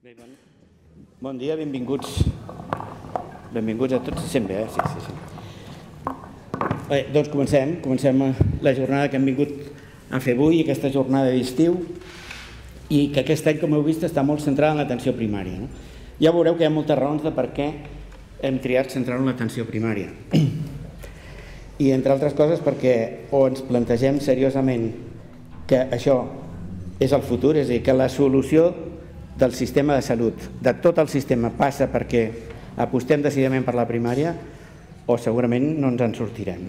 Bé, bon dia, benvinguts. Benvinguts a tots, sent bé, sí. Bé, doncs comencem la jornada que hem vingut a fer avui, aquesta jornada d'estiu, i que aquest any, com heu vist, està molt centrada en l'atenció primària. Ja veureu que hi ha moltes raons de per què hem triat centrar-ho en l'atenció primària. I, entre altres coses, perquè o ens plantegem seriosament que això és el futur, és a dir, que la solució del sistema de salut, de tot el sistema, passa perquè apostem decididament per la primària, o segurament no ens en sortirem.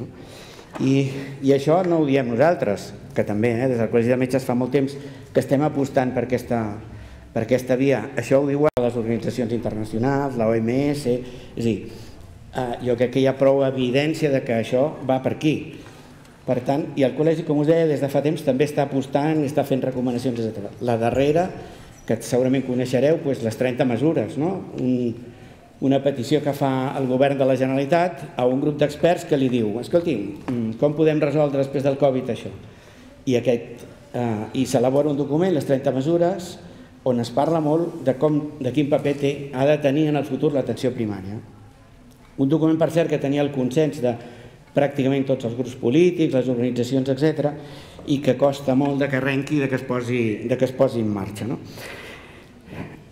I això no ho diem nosaltres, que també, des del Col·legi de Metges fa molt temps que estem apostant per aquesta via. Això ho diuen les organitzacions internacionals, la OMS, és a dir, jo crec que hi ha prou evidència de que això va per aquí. Per tant, i el Col·legi, com us deia, des de fa temps també està apostant, està fent recomanacions, etc. La darrera, que segurament coneixereu, les 30 mesures, una petició que fa el govern de la Generalitat a un grup d'experts que li diu: escolti'm, com podem resoldre després del Covid això? I s'elabora un document, les 30 mesures, on es parla molt de quin paper ha de tenir en el futur l'atenció primària. Un document, per cert, que tenia el consens de pràcticament tots els grups polítics, les organitzacions, etc., i que costa molt que arrenqui i que es posi en marxa.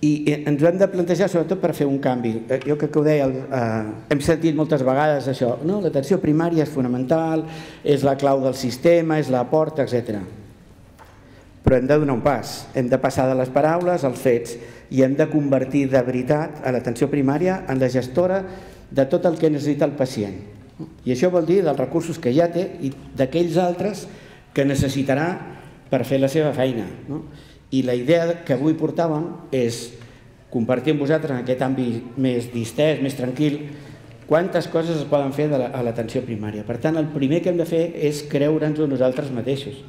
I ens ho hem de plantejar sobretot per fer un canvi. Jo crec que ho deia, hem sentit moltes vegades això, l'atenció primària és fonamental, és la clau del sistema, és la porta, etc. Però hem de donar un pas, hem de passar de les paraules als fets i hem de convertir de veritat a l'atenció primària en la gestora de tot el que necessita el pacient. I això vol dir dels recursos que ja té i d'aquells altres que necessitarà per fer la seva feina. I la idea que avui portàvem és compartir amb vosaltres en aquest àmbit més distès, més tranquil, quantes coses es poden fer a l'atenció primària. Per tant, el primer que hem de fer és creure'ns-ho nosaltres mateixos.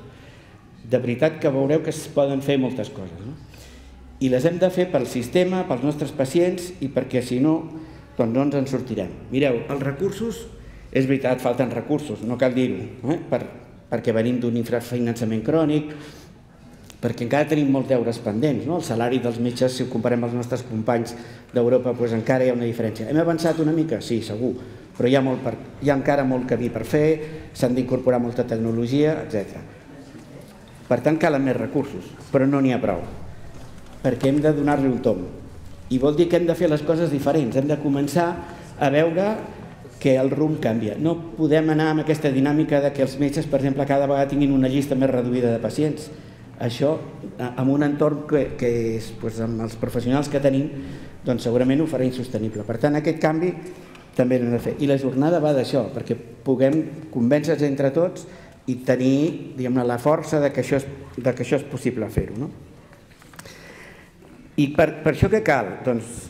De veritat que veureu que es poden fer moltes coses. I les hem de fer pel sistema, pels nostres pacients i perquè, si no, doncs no ens en sortirem. Mireu, els recursos, és veritat, falten recursos, no cal dir-ho, perquè venim d'un infrafinançament crònic, perquè encara tenim molts deures pendents. El salari dels metges, si ho comparem amb els nostres companys d'Europa, encara hi ha una diferència. Hem avançat una mica? Sí, segur, però hi ha encara molt camí per fer, s'han d'incorporar molta tecnologia, etc. Per tant, calen més recursos, però no n'hi ha prou, perquè hem de donar-li un tomb. I vol dir que hem de fer les coses diferents, hem de començar a veure que el rumb canvia. No podem anar amb aquesta dinàmica que els metges, per exemple, cada vegada tinguin una llista més reduïda de pacients. Això, en un entorn que és amb els professionals que tenim, doncs segurament ho farà insostenible. Per tant, aquest canvi també l'hem de fer. I la jornada va d'això, perquè puguem convèncer-nos entre tots i tenir, diguem-ne, la força que això és possible fer-ho. I per això què cal? Doncs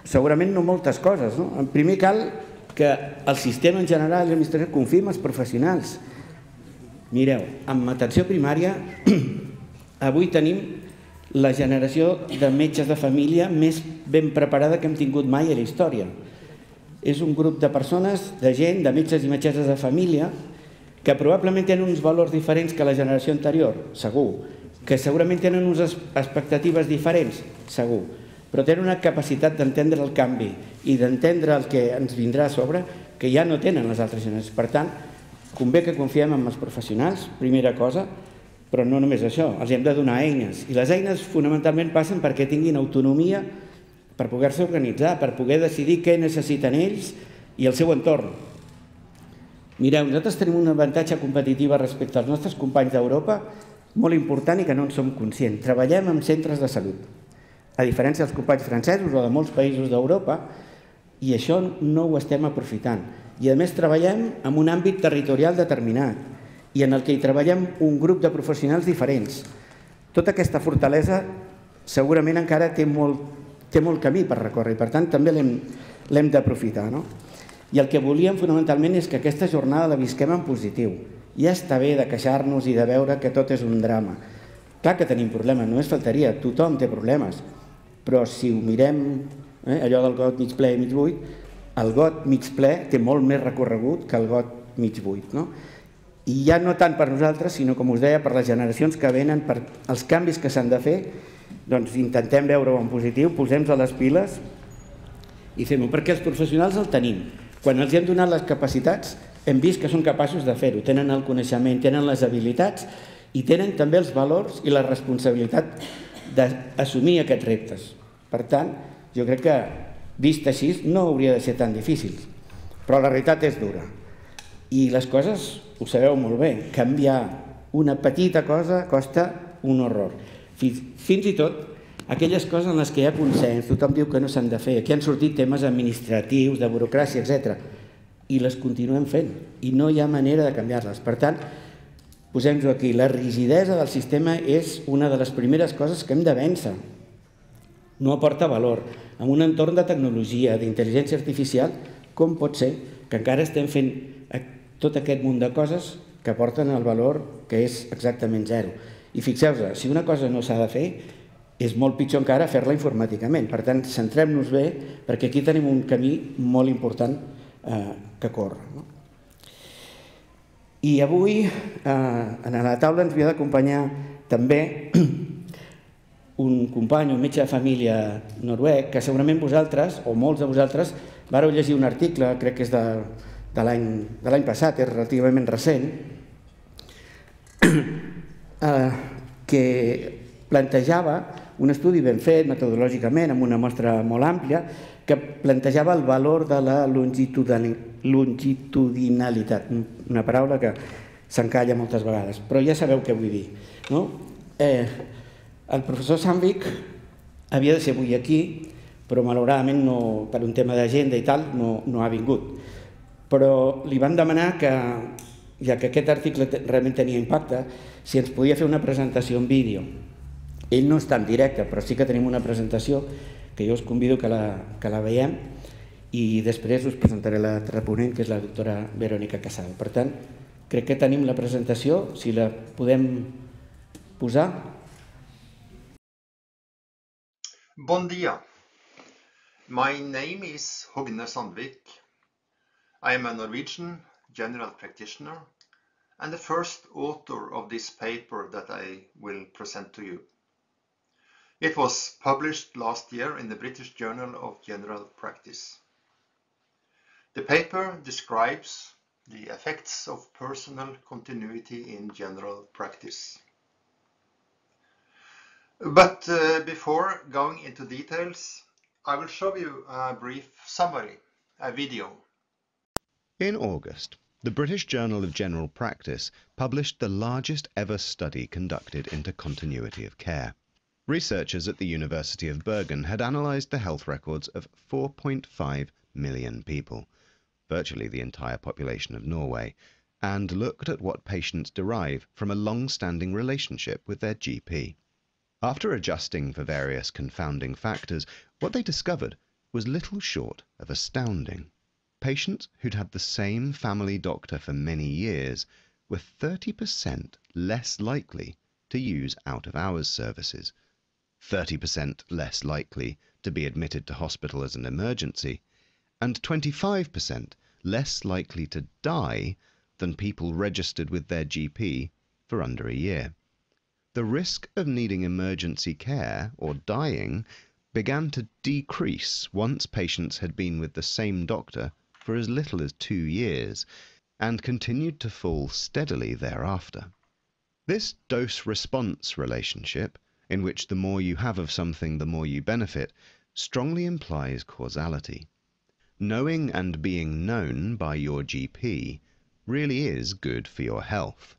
segurament no moltes coses. En primer cal que el sistema en general i l'administració confiï en els professionals. Mireu, amb atenció primària avui tenim la generació de metges de família més ben preparada que hem tingut mai a la història. És un grup de persones, de gent, de metges i metgesses de família que probablement tenen uns valors diferents que la generació anterior, segur, que segurament tenen unes expectatives diferents, segur, però tenen una capacitat d'entendre el canvi i d'entendre el que ens vindrà a sobre que ja no tenen les altres generacions. Per tant, convé que confiem en els professionals, primera cosa, però no només això, els hem de donar eines. I les eines fonamentalment passen perquè tinguin autonomia per poder-se organitzar, per poder decidir què necessiten ells i el seu entorn. Mireu, nosaltres tenim un avantatge competitiu respecte als nostres companys d'Europa molt important i que no en som conscients. Treballem en centres de salut, a diferència dels companys francesos o de molts països d'Europa, i això no ho estem aprofitant. I a més treballem en un àmbit territorial determinat i en el que hi treballem un grup de professionals diferents. Tota aquesta fortalesa segurament encara té molt camí per recórrer i per tant també l'hem d'aprofitar. I el que volíem fonamentalment és que aquesta jornada la visquem en positiu. Ja està bé de queixar-nos i de veure que tot és un drama. Clar que tenim problemes, només faltaria, tothom té problemes, però si ho mirem, allò del got mig ple i mig buit, el got mig ple té molt més recorregut que el got mig buit. I ja no tant per nosaltres, sinó, com us deia, per les generacions que venen, per els canvis que s'han de fer doncs intentem veure-ho en positiu, posem-nos a les piles i fem-ho, perquè els professionals el tenim. Quan els hem donat les capacitats, hem vist que són capaços de fer-ho, tenen el coneixement, tenen les habilitats i tenen també els valors i la responsabilitat d'assumir aquests reptes. Per tant, jo crec que, vist així, no hauria de ser tan difícil, però la realitat és dura. I les coses, ho sabeu molt bé, canviar una petita cosa costa un horror. Fins i tot aquelles coses en les que hi ha consens, tothom diu que no s'han de fer, aquí han sortit temes administratius, de burocràcia, etc. I les continuem fent, i no hi ha manera de canviar-les. Per tant, posem-ho aquí, la rigidesa del sistema és una de les primeres coses que hem de vèncer. No aporta valor. En un entorn de tecnologia, d'intel·ligència artificial, com pot ser que encara estem fent tot aquest munt de coses que aporten el valor que és exactament zero? I fixeu-vos, si una cosa no s'ha de fer, és molt pitjor encara fer-la informàticament. Per tant, centrem-nos bé, perquè aquí tenim un camí molt important que córrer. I avui, a la taula ens havia d'acompanyar també un company, un metge de família noruec, que segurament vosaltres, o molts de vosaltres, vareu llegir un article, crec que és de l'any passat, és relativament recent, que plantejava un estudi ben fet metodològicament, amb una mostra molt àmplia, que plantejava el valor de la longitudinalitat, una paraula que s'encalla moltes vegades, però ja sabeu què vull dir. El professor Sandvik havia de ser avui aquí, però malauradament per un tema d'agenda i tal no ha vingut. Però li van demanar que, ja que aquest article realment tenia impacte, si ens podia fer una presentació en vídeo. Ell no està en directe, però sí que tenim una presentació que jo us convido que la veiem i després us presentaré l'altra ponent, que és la doctora Verónica Casado. Per tant, crec que tenim la presentació, si la podem posar. Bon dia. My name is Hogne Sandvik. I am a Norwegian general practitioner and the first author of this paper that I will present to you. It was published last year in the British Journal of General Practice. The paper describes the effects of personal continuity in general practice. But before going into details, I will show you a brief summary, a video. In August, the British Journal of General Practice published the largest ever study conducted into continuity of care. Researchers at the University of Bergen had analysed the health records of 4.5 million people, virtually the entire population of Norway, and looked at what patients derive from a long-standing relationship with their GP. After adjusting for various confounding factors, what they discovered was little short of astounding. Patients who'd had the same family doctor for many years were 30% less likely to use out-of-hours services, 30% less likely to be admitted to hospital as an emergency, and 25% less likely to die than people registered with their GP for under a year. The risk of needing emergency care or dying began to decrease once patients had been with the same doctor for as little as 2 years, and continued to fall steadily thereafter. This dose-response relationship, in which the more you have of something the more you benefit, strongly implies causality. Knowing and being known by your GP really is good for your health.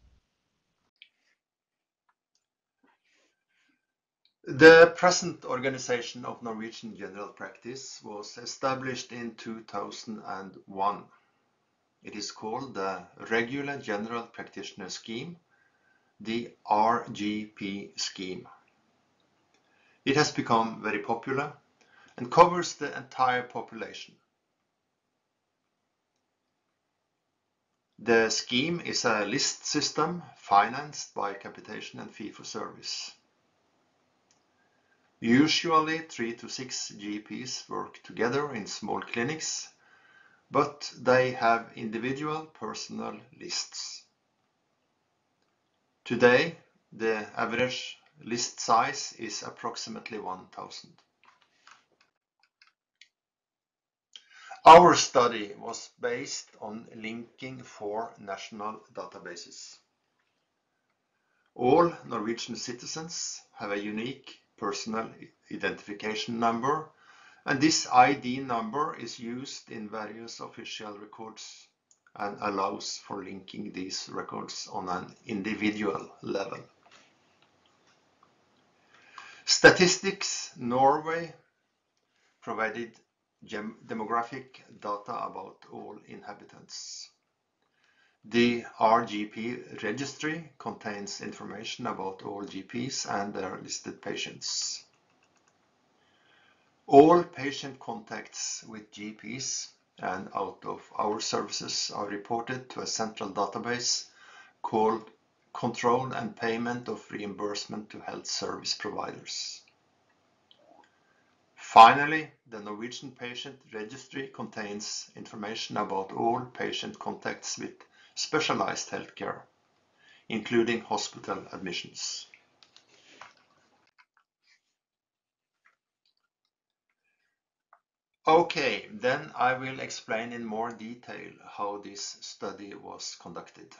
The present organization of Norwegian General Practice was established in 2001. It is called the Regular General Practitioner Scheme, the RGP scheme. It has become very popular and covers the entire population. The scheme is a list system financed by capitation and fee for service. Usually 3 to 6 GPs work together in small clinics, but they have individual personal lists. Today, the average List size is approximately 1,000. Our study was based on linking 4 national databases. All Norwegian citizens have a unique personal identification number, and this ID number is used in various official records and allows for linking these records on an individual level. Statistics Norway provided demographic data about all inhabitants. The RGP registry contains information about all GPs and their listed patients. All patient contacts with GPs and out-of-hour services are reported to a central database called Control and Payment of Reimbursement to Health Service Providers. Finally, the Norwegian Patient Registry contains information about all patient contacts with specialized healthcare, including hospital admissions. Okay, then I will explain in more detail how this study was conducted.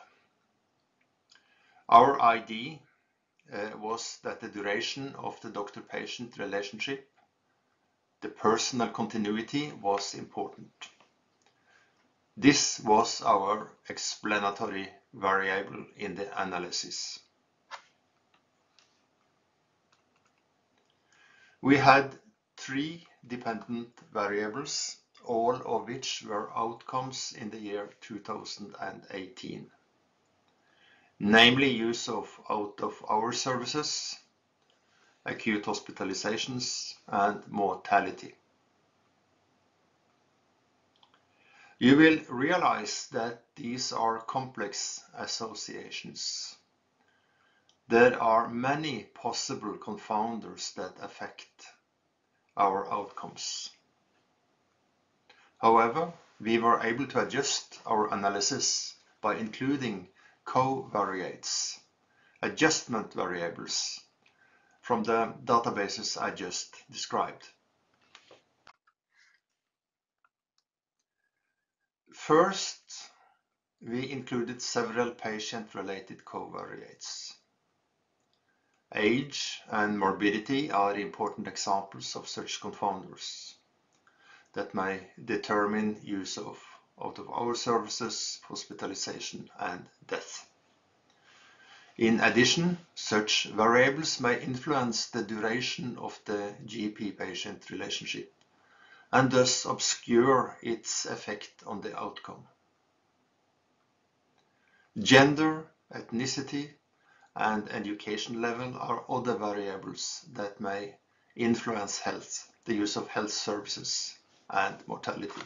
Our idea was that the duration of the doctor-patient relationship, the personal continuity, was important. This was our explanatory variable in the analysis. We had 3 dependent variables, all of which were outcomes in the year 2018, namely use of out-of-hour services, acute hospitalizations, and mortality. You will realize that these are complex associations. There are many possible confounders that affect our outcomes. However, we were able to adjust our analysis by including covariates, adjustment variables, from the databases I just described. First, we included several patient-related covariates. Age and morbidity are important examples of such confounders that may determine use of out-of-hour services, hospitalization, and death. In addition, such variables may influence the duration of the GP-patient relationship and thus obscure its effect on the outcome. Gender, ethnicity, and education level are other variables that may influence health, the use of health services, and mortality.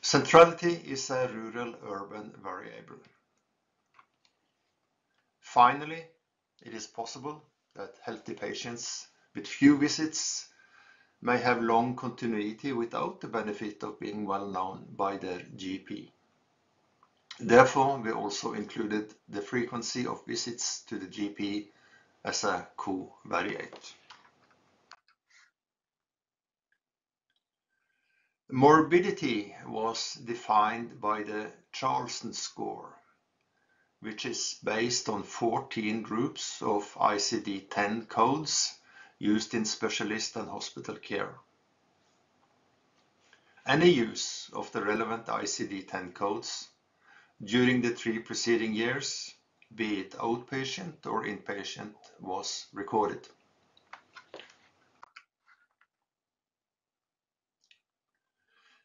Centrality is a rural-urban variable. Finally, it is possible that healthy patients with few visits may have long continuity without the benefit of being well known by their GP. Therefore, we also included the frequency of visits to the GP as a covariate. Morbidity was defined by the Charlson score, which is based on 14 groups of ICD-10 codes used in specialist and hospital care. Any use of the relevant ICD-10 codes during the 3 preceding years, be it outpatient or inpatient, was recorded.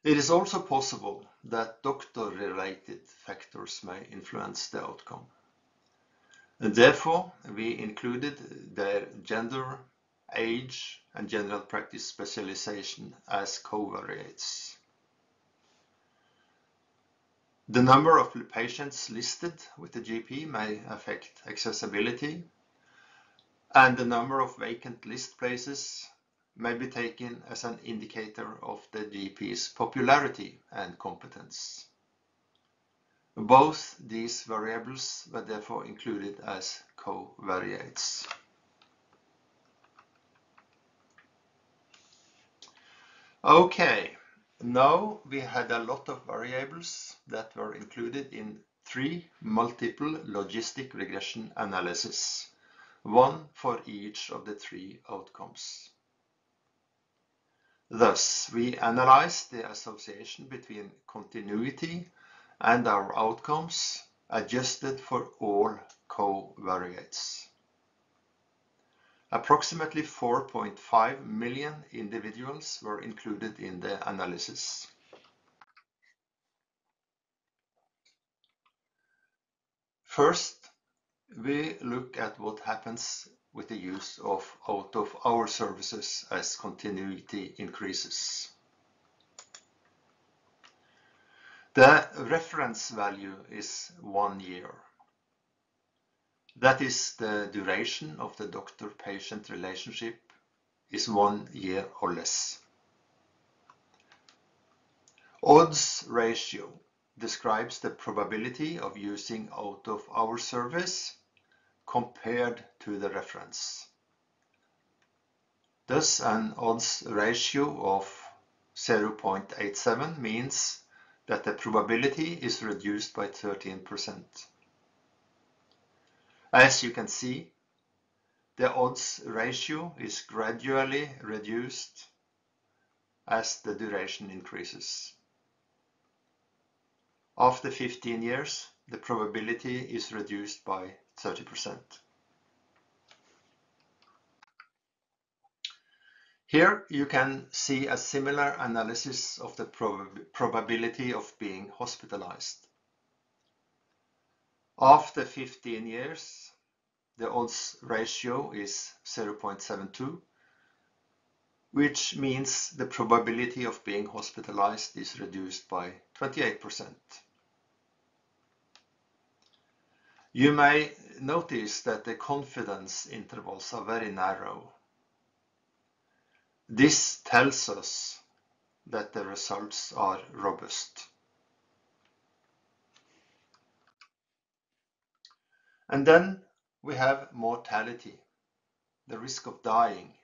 It is also possible that doctor-related factors may influence the outcome. And therefore, we included their gender, age, and general practice specialization as covariates. The number of patients listed with the GP may affect accessibility, and the number of vacant list places may be taken as an indicator of the GP's popularity and competence. Both these variables were therefore included as covariates. Okay, now we had a lot of variables that were included in 3 multiple logistic regression analyses, one for each of the 3 outcomes. Thus, we analyzed the association between continuity and our outcomes, adjusted for all covariates. Approximately 4.5 million individuals were included in the analysis. First, we look at what happens with the use of out-of-hour services as continuity increases. The reference value is 1 year. That is, the duration of the doctor-patient relationship is 1 year or less. Odds ratio describes the probability of using out-of-hour service compared to the reference. Thus, an odds ratio of 0.87 means that the probability is reduced by 13%. As you can see, the odds ratio is gradually reduced as the duration increases. After 15 years, the probability is reduced by 30%. Here you can see a similar analysis of the probability of being hospitalized. After 15 years, the odds ratio is 0.72, which means the probability of being hospitalized is reduced by 28%. You may notice that the confidence intervals are very narrow. This tells us that the results are robust. And then we have mortality, the risk of dying.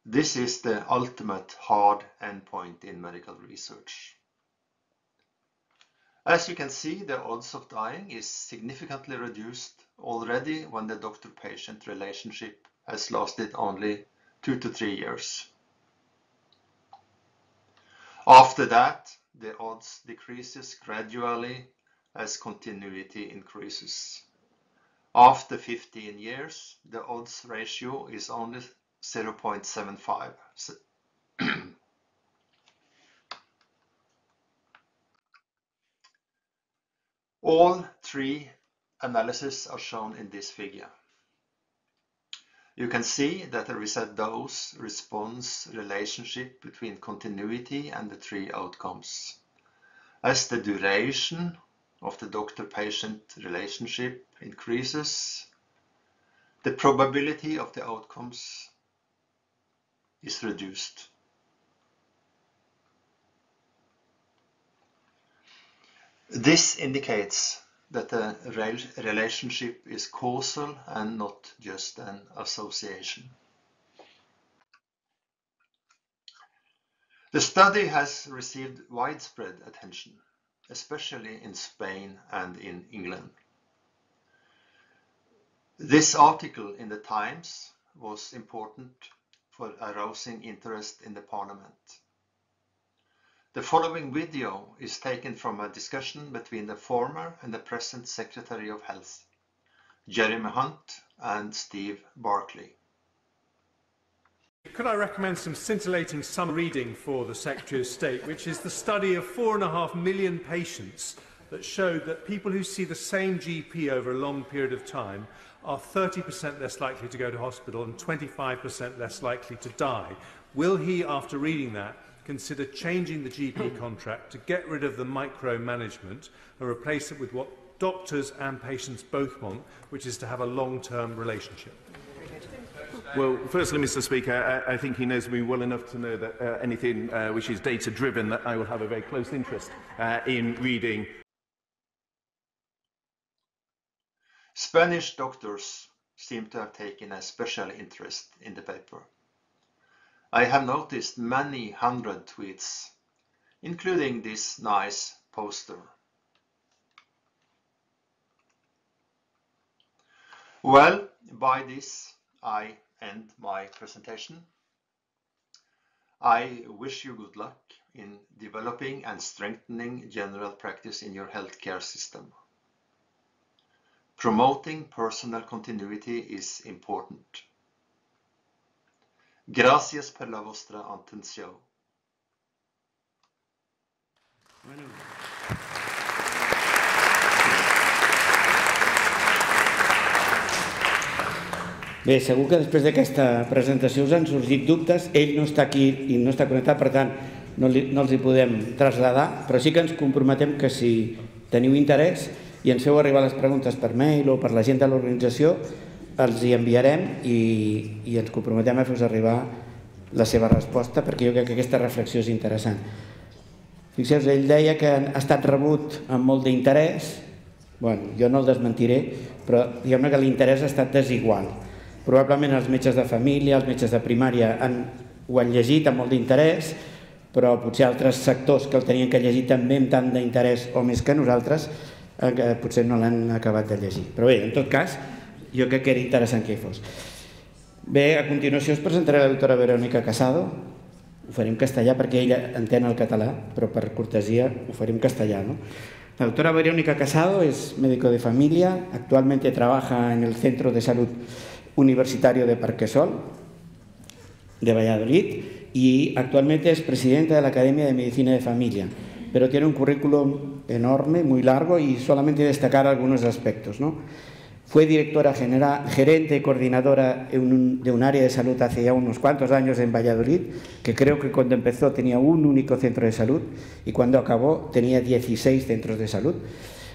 This is the ultimate hard endpoint in medical research. As you can see, the odds of dying is significantly reduced already when the doctor-patient relationship has lasted only 2 to 3 years. After that, the odds decreases gradually as continuity increases. After 15 years, the odds ratio is only 0.75. All 3 analyses are shown in this figure. You can see that there is a dose-response relationship between continuity and the 3 outcomes. As the duration of the doctor-patient relationship increases, the probability of the outcomes is reduced. This indicates that the relationship is causal and not just an association. The study has received widespread attention, especially in Spain and in England. This article in the Times was important for arousing interest in the Parliament. The following video is taken from a discussion between the former and the present Secretary of Health, Jeremy Hunt and Steve Barclay. Could I recommend some scintillating summer reading for the Secretary of State, which is the study of 4.5 million patients that showed that people who see the same GP over a long period of time are 30% less likely to go to hospital and 25% less likely to die. Will he, after reading that, consider changing the GP contract to get rid of the micromanagement and replace it with what doctors and patients both want, which is to have a long-term relationship? Well, firstly, Mr. Speaker, I think he knows me well enough to know that anything which is data-driven, that I will have a very close interest in reading. Spanish doctors seem to have taken a special interest in the paper. I have noticed many hundred tweets, including this nice poster. Well, by this I end my presentation. I wish you good luck in developing and strengthening general practice in your healthcare system. Promoting personal continuity is important. Gracias per la vostra atención. Bé, segur que després d'aquesta presentació us han sorgit dubtes. Ell no està aquí i no està connectat, per tant no els hi podem traslladar, però sí que ens comprometem que si teniu interès i ens feu arribar les preguntes per mail o per la gent de l'organització, els hi enviarem i ens comprometem a fer-vos arribar la seva resposta, perquè jo crec que aquesta reflexió és interessant. Fixeu-vos, ell deia que ha estat rebut amb molt d'interès. Bueno, jo no el desmentiré, però diguem-ne que l'interès ha estat desigual. Probablement els metges de família, els metges de primària ho han llegit amb molt d'interès, però potser altres sectors que el tenien que llegir també amb tant d'interès o més que nosaltres, potser no l'han acabat de llegir. Però bé, en tot cas, jo crec que era interessant que hi fos. Bé, a continuació us presentaré la doctora Verónica Casado. Ho faré en castellà perquè ella entén el català, però per cortesia ho faré en castellà, ¿no? La doctora Verónica Casado es médico de familia, actualmente trabaja en el Centro de Salud Universitario de Parquesol, de Valladolid, y actualmente es presidenta de la Academia de Medicina de Familia, pero tiene un currículum enorme, muy largo, y solamente destacar algunos aspectos, ¿no? Fue directora general, gerente y coordinadora de un área de salud hace ya unos cuantos años en Valladolid, que creo que cuando empezó tenía un único centro de salud y cuando acabó tenía 16 centros de salud.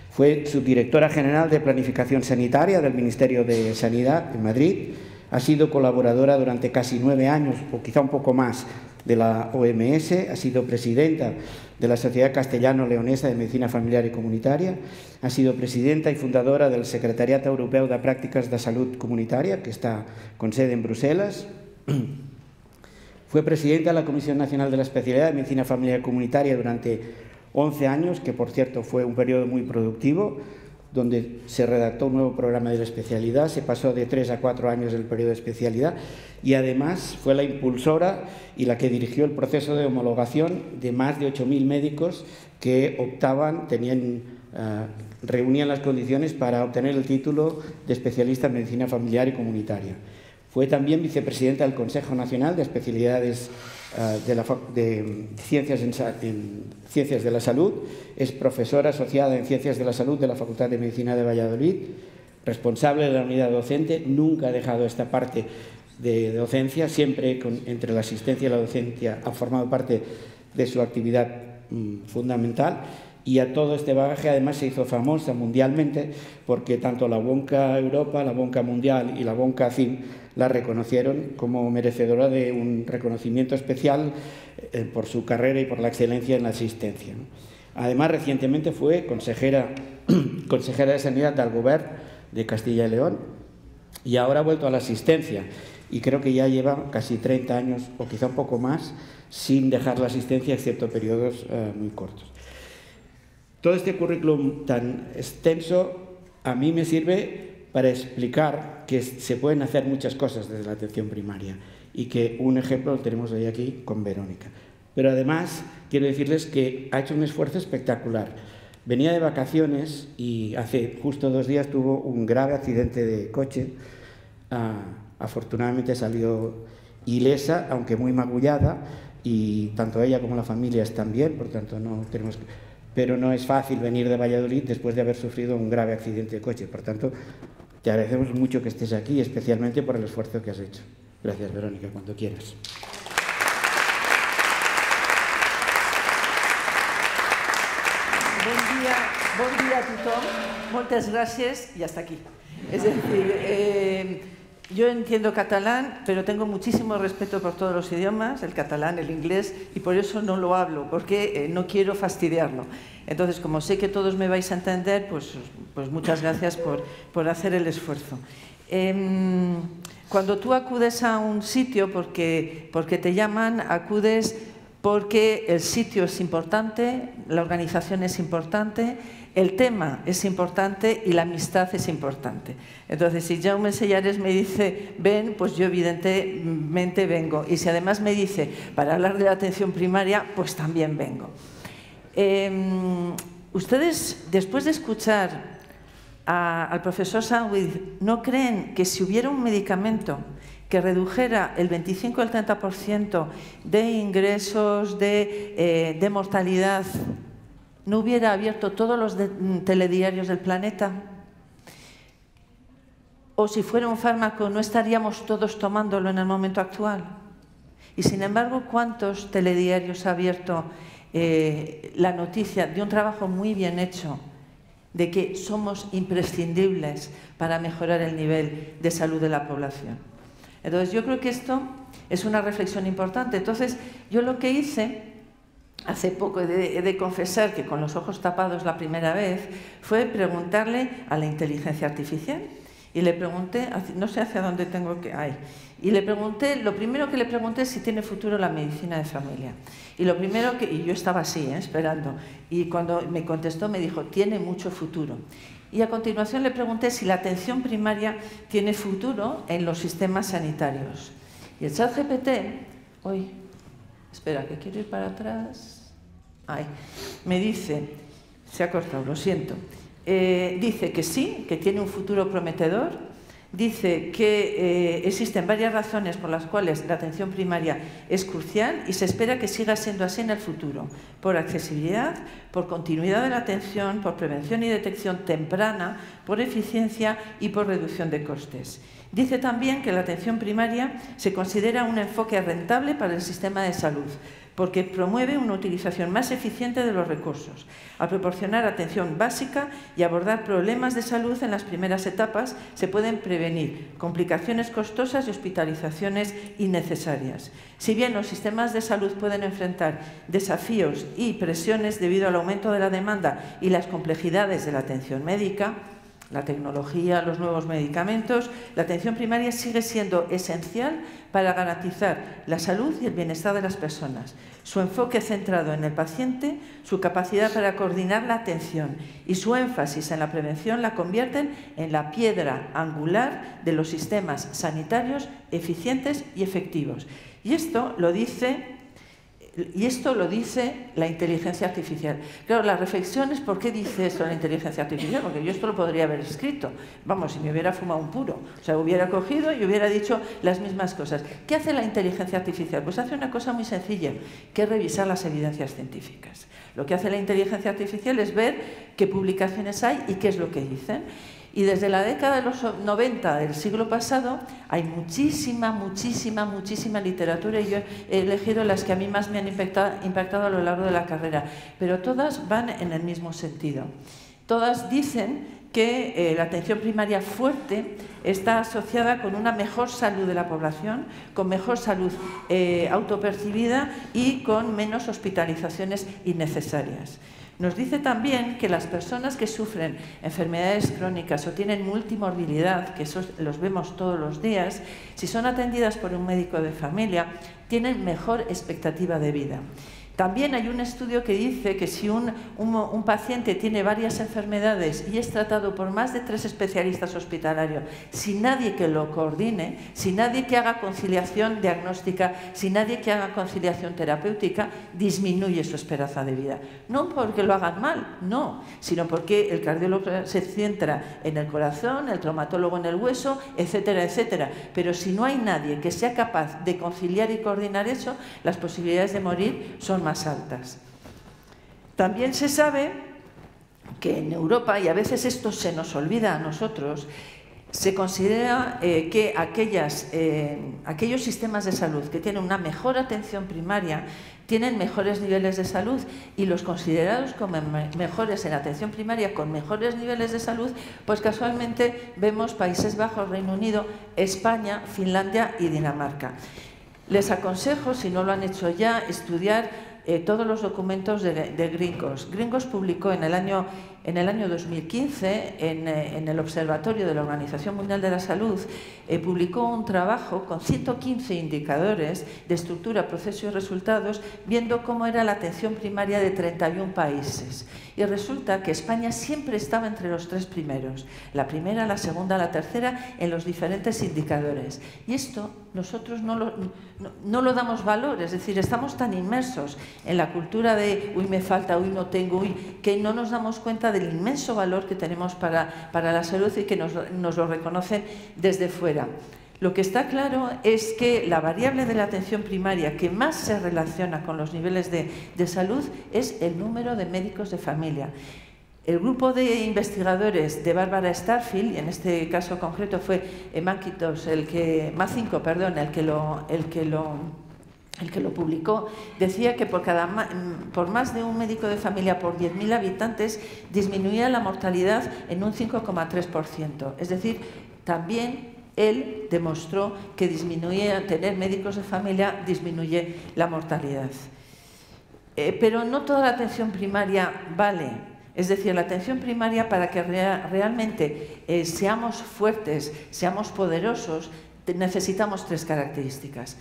Fue subdirectora general de Planificación Sanitaria del Ministerio de Sanidad en Madrid. Ha sido colaboradora durante casi 9 años, o quizá un poco más, de la OMS. Ha sido presidenta de la Sociedad Castellano-Leonesa de Medicina Familiar y Comunitaria. Ha sido presidenta y fundadora del Secretariat Europeu de Prácticas de Salud Comunitaria, que está con sede en Bruselas. Fue presidenta de la Comisión Nacional de la Especialidad de Medicina Familiar y Comunitaria durante 11 años, que por cierto fue un periodo muy productivo, donde se redactó un nuevo programa de la especialidad, se pasó de 3 a 4 años el periodo de especialidad y además fue la impulsora y la que dirigió el proceso de homologación de más de 8.000 médicos que optaban, reunían las condiciones para obtener el título de especialista en medicina familiar y comunitaria. Fue también vicepresidenta del Consejo Nacional de Especialidades de Ciencias de la Salud, es profesora asociada en Ciencias de la Salud de la Facultad de Medicina de Valladolid, responsable de la unidad docente, nunca ha dejado esta parte de docencia, siempre entre la asistencia y la docencia ha formado parte de su actividad fundamental. Y a todo este bagaje además se hizo famosa mundialmente porque tanto la Wonka Europa, la Wonka Mundial y la Wonka CIM la reconocieron como merecedora de un reconocimiento especial por su carrera y por la excelencia en la asistencia, ¿no? Además, recientemente fue consejera de Sanidad del Gobierno de Castilla y León y ahora ha vuelto a la asistencia y creo que ya lleva casi 30 años o quizá un poco más sin dejar la asistencia excepto periodos muy cortos. Todo este currículum tan extenso a mí me sirve para explicar que se pueden hacer muchas cosas desde la atención primaria y que un ejemplo lo tenemos hoy aquí con Verónica. Pero además quiero decirles que ha hecho un esfuerzo espectacular. Venía de vacaciones y hace justo 2 días tuvo un grave accidente de coche. Afortunadamente salió ilesa, aunque muy magullada, y tanto ella como la familia están bien, por tanto no tenemos que... Pero no es fácil venir de Valladolid después de haber sufrido un grave accidente de coche. Por tanto, te agradecemos mucho que estés aquí, especialmente por el esfuerzo que has hecho. Gracias, Verónica, cuando quieras. Bon dia a tothom. Moltes gràcies i hasta aquí. És a dir, yo entiendo catalán, pero tengo muchísimo respeto por todos los idiomas, el catalán, el inglés, y por eso no lo hablo, porque no quiero fastidiarlo. Entonces, como sé que todos me vais a entender, pues muchas gracias por hacer el esfuerzo. Cuando tú acudes a un sitio porque te llaman, acudes porque el sitio es importante, la organización es importante, el tema es importante y la amistad es importante. Entonces, si Jaume Sellares me dice, ven, pues yo evidentemente vengo. Y si además me dice, para hablar de la atención primaria, pues también vengo. Ustedes, después de escuchar al profesor Sandwich, ¿no creen que si hubiera un medicamento que redujera el 25 al 30% de ingresos, de mortalidad, no hubiera abierto todos los telediarios del planeta? O si fuera un fármaco, ¿no estaríamos todos tomándolo en el momento actual? Y sin embargo, ¿cuántos telediarios ha abierto la noticia de un trabajo muy bien hecho, de que somos imprescindibles para mejorar el nivel de salud de la población? Entonces, yo creo que esto es una reflexión importante. Entonces, yo lo que hice hace poco, he de confesar que con los ojos tapados la primera vez, fue preguntarle a la inteligencia artificial. Y le pregunté, no sé hacia dónde tengo que... Y le pregunté, lo primero que le pregunté es si tiene futuro la medicina de familia. Y lo primero que... Y yo estaba así, esperando. Y cuando me contestó me dijo, tiene mucho futuro. Y a continuación le pregunté si la atención primaria tiene futuro en los sistemas sanitarios. Y el ChatGPT... Espera, que quiero ir para atrás. Me dice... Se ha cortado, lo siento. Dice que sí, que tiene un futuro prometedor. Dice que existen varias razones por las cuales la atención primaria es crucial y se espera que siga siendo así en el futuro. Por accesibilidad, por continuidad de la atención, por prevención y detección temprana, por eficiencia y por reducción de costes. Dice también que la atención primaria se considera un enfoque rentable para el sistema de salud, porque promueve una utilización más eficiente de los recursos, al proporcionar atención básica y abordar problemas de salud en las primeras etapas, se pueden prevenir complicaciones costosas y hospitalizaciones innecesarias. Si bien los sistemas de salud pueden enfrentar desafíos y presiones debido al aumento de la demanda y las complejidades de la atención médica, la tecnología, los nuevos medicamentos, la atención primaria sigue siendo esencial para garantizar la salud y el bienestar de las personas. Su enfoque centrado en el paciente, su capacidad para coordinar la atención y su énfasis en la prevención la convierten en la piedra angular de los sistemas sanitarios eficientes y efectivos. Y esto lo dice la inteligencia artificial. Claro, la reflexión es ¿por qué dice esto la inteligencia artificial? Porque yo esto lo podría haber escrito. Vamos, si me hubiera fumado un puro. O sea, hubiera cogido y hubiera dicho las mismas cosas. ¿Qué hace la inteligencia artificial? Pues hace una cosa muy sencilla, que es revisar las evidencias científicas. Lo que hace la inteligencia artificial es ver qué publicaciones hay y qué es lo que dicen. Y desde la década de los 90 del siglo pasado hay muchísima literatura y yo he elegido las que a mí más me han impactado a lo largo de la carrera, pero todas van en el mismo sentido. Todas dicen que la atención primaria fuerte está asociada con una mejor salud de la población, con mejor salud autopercibida y con menos hospitalizaciones innecesarias. Nos dice también que las personas que sufren enfermedades crónicas o tienen multimorbilidad, que eso los vemos todos los días, si son atendidas por un médico de familia, tienen mejor expectativa de vida. También hay un estudio que dice que si un paciente tiene varias enfermedades y es tratado por más de 3 especialistas hospitalarios, sin nadie que lo coordine, sin nadie que haga conciliación diagnóstica, sin nadie que haga conciliación terapéutica, disminuye su esperanza de vida. No porque lo hagan mal, no, sino porque el cardiólogo se centra en el corazón, el traumatólogo en el hueso, etcétera, etcétera. Pero si no hay nadie que sea capaz de conciliar y coordinar eso, las posibilidades de morir son más altas. También se sabe que en Europa, y a veces esto se nos olvida a nosotros, se considera que aquellos sistemas de salud que tienen una mejor atención primaria tienen mejores niveles de salud, y los considerados como mejores en atención primaria con mejores niveles de salud, pues casualmente vemos Países Bajos, Reino Unido, España, Finlandia y Dinamarca. Les aconsejo, si no lo han hecho ya, estudiar todos los documentos de Gringos. Gringos publicó en el año 2015 en el Observatorio de la Organización Mundial de la Salud, publicó un trabajo con 115 indicadores de estructura, proceso y resultados, viendo cómo era la atención primaria de 31 países. Y resulta que España siempre estaba entre los 3 primeros, la primera, la segunda, la tercera, en los diferentes indicadores. Y esto nosotros no lo damos valor, es decir, estamos tan inmersos en la cultura de uy, me falta, uy, no tengo, uy, que no nos damos cuenta del inmenso valor que tenemos para la salud y que nos lo reconocen desde fuera. Lo que está claro es que la variable de la atención primaria que más se relaciona con los niveles de salud es el número de médicos de familia. El grupo de investigadores de Barbara Starfield, y en este caso concreto fue Macintosh, el que lo publicó, decía que por más de un médico de familia por 10.000 habitantes disminuía la mortalidad en un 5,3%. Es decir, también él demostró que tener médicos de familia disminuye la mortalidad. Pero no toda la atención primaria vale. Es decir, la atención primaria, para que realmente seamos fuertes, seamos poderosos, necesitamos 3 características: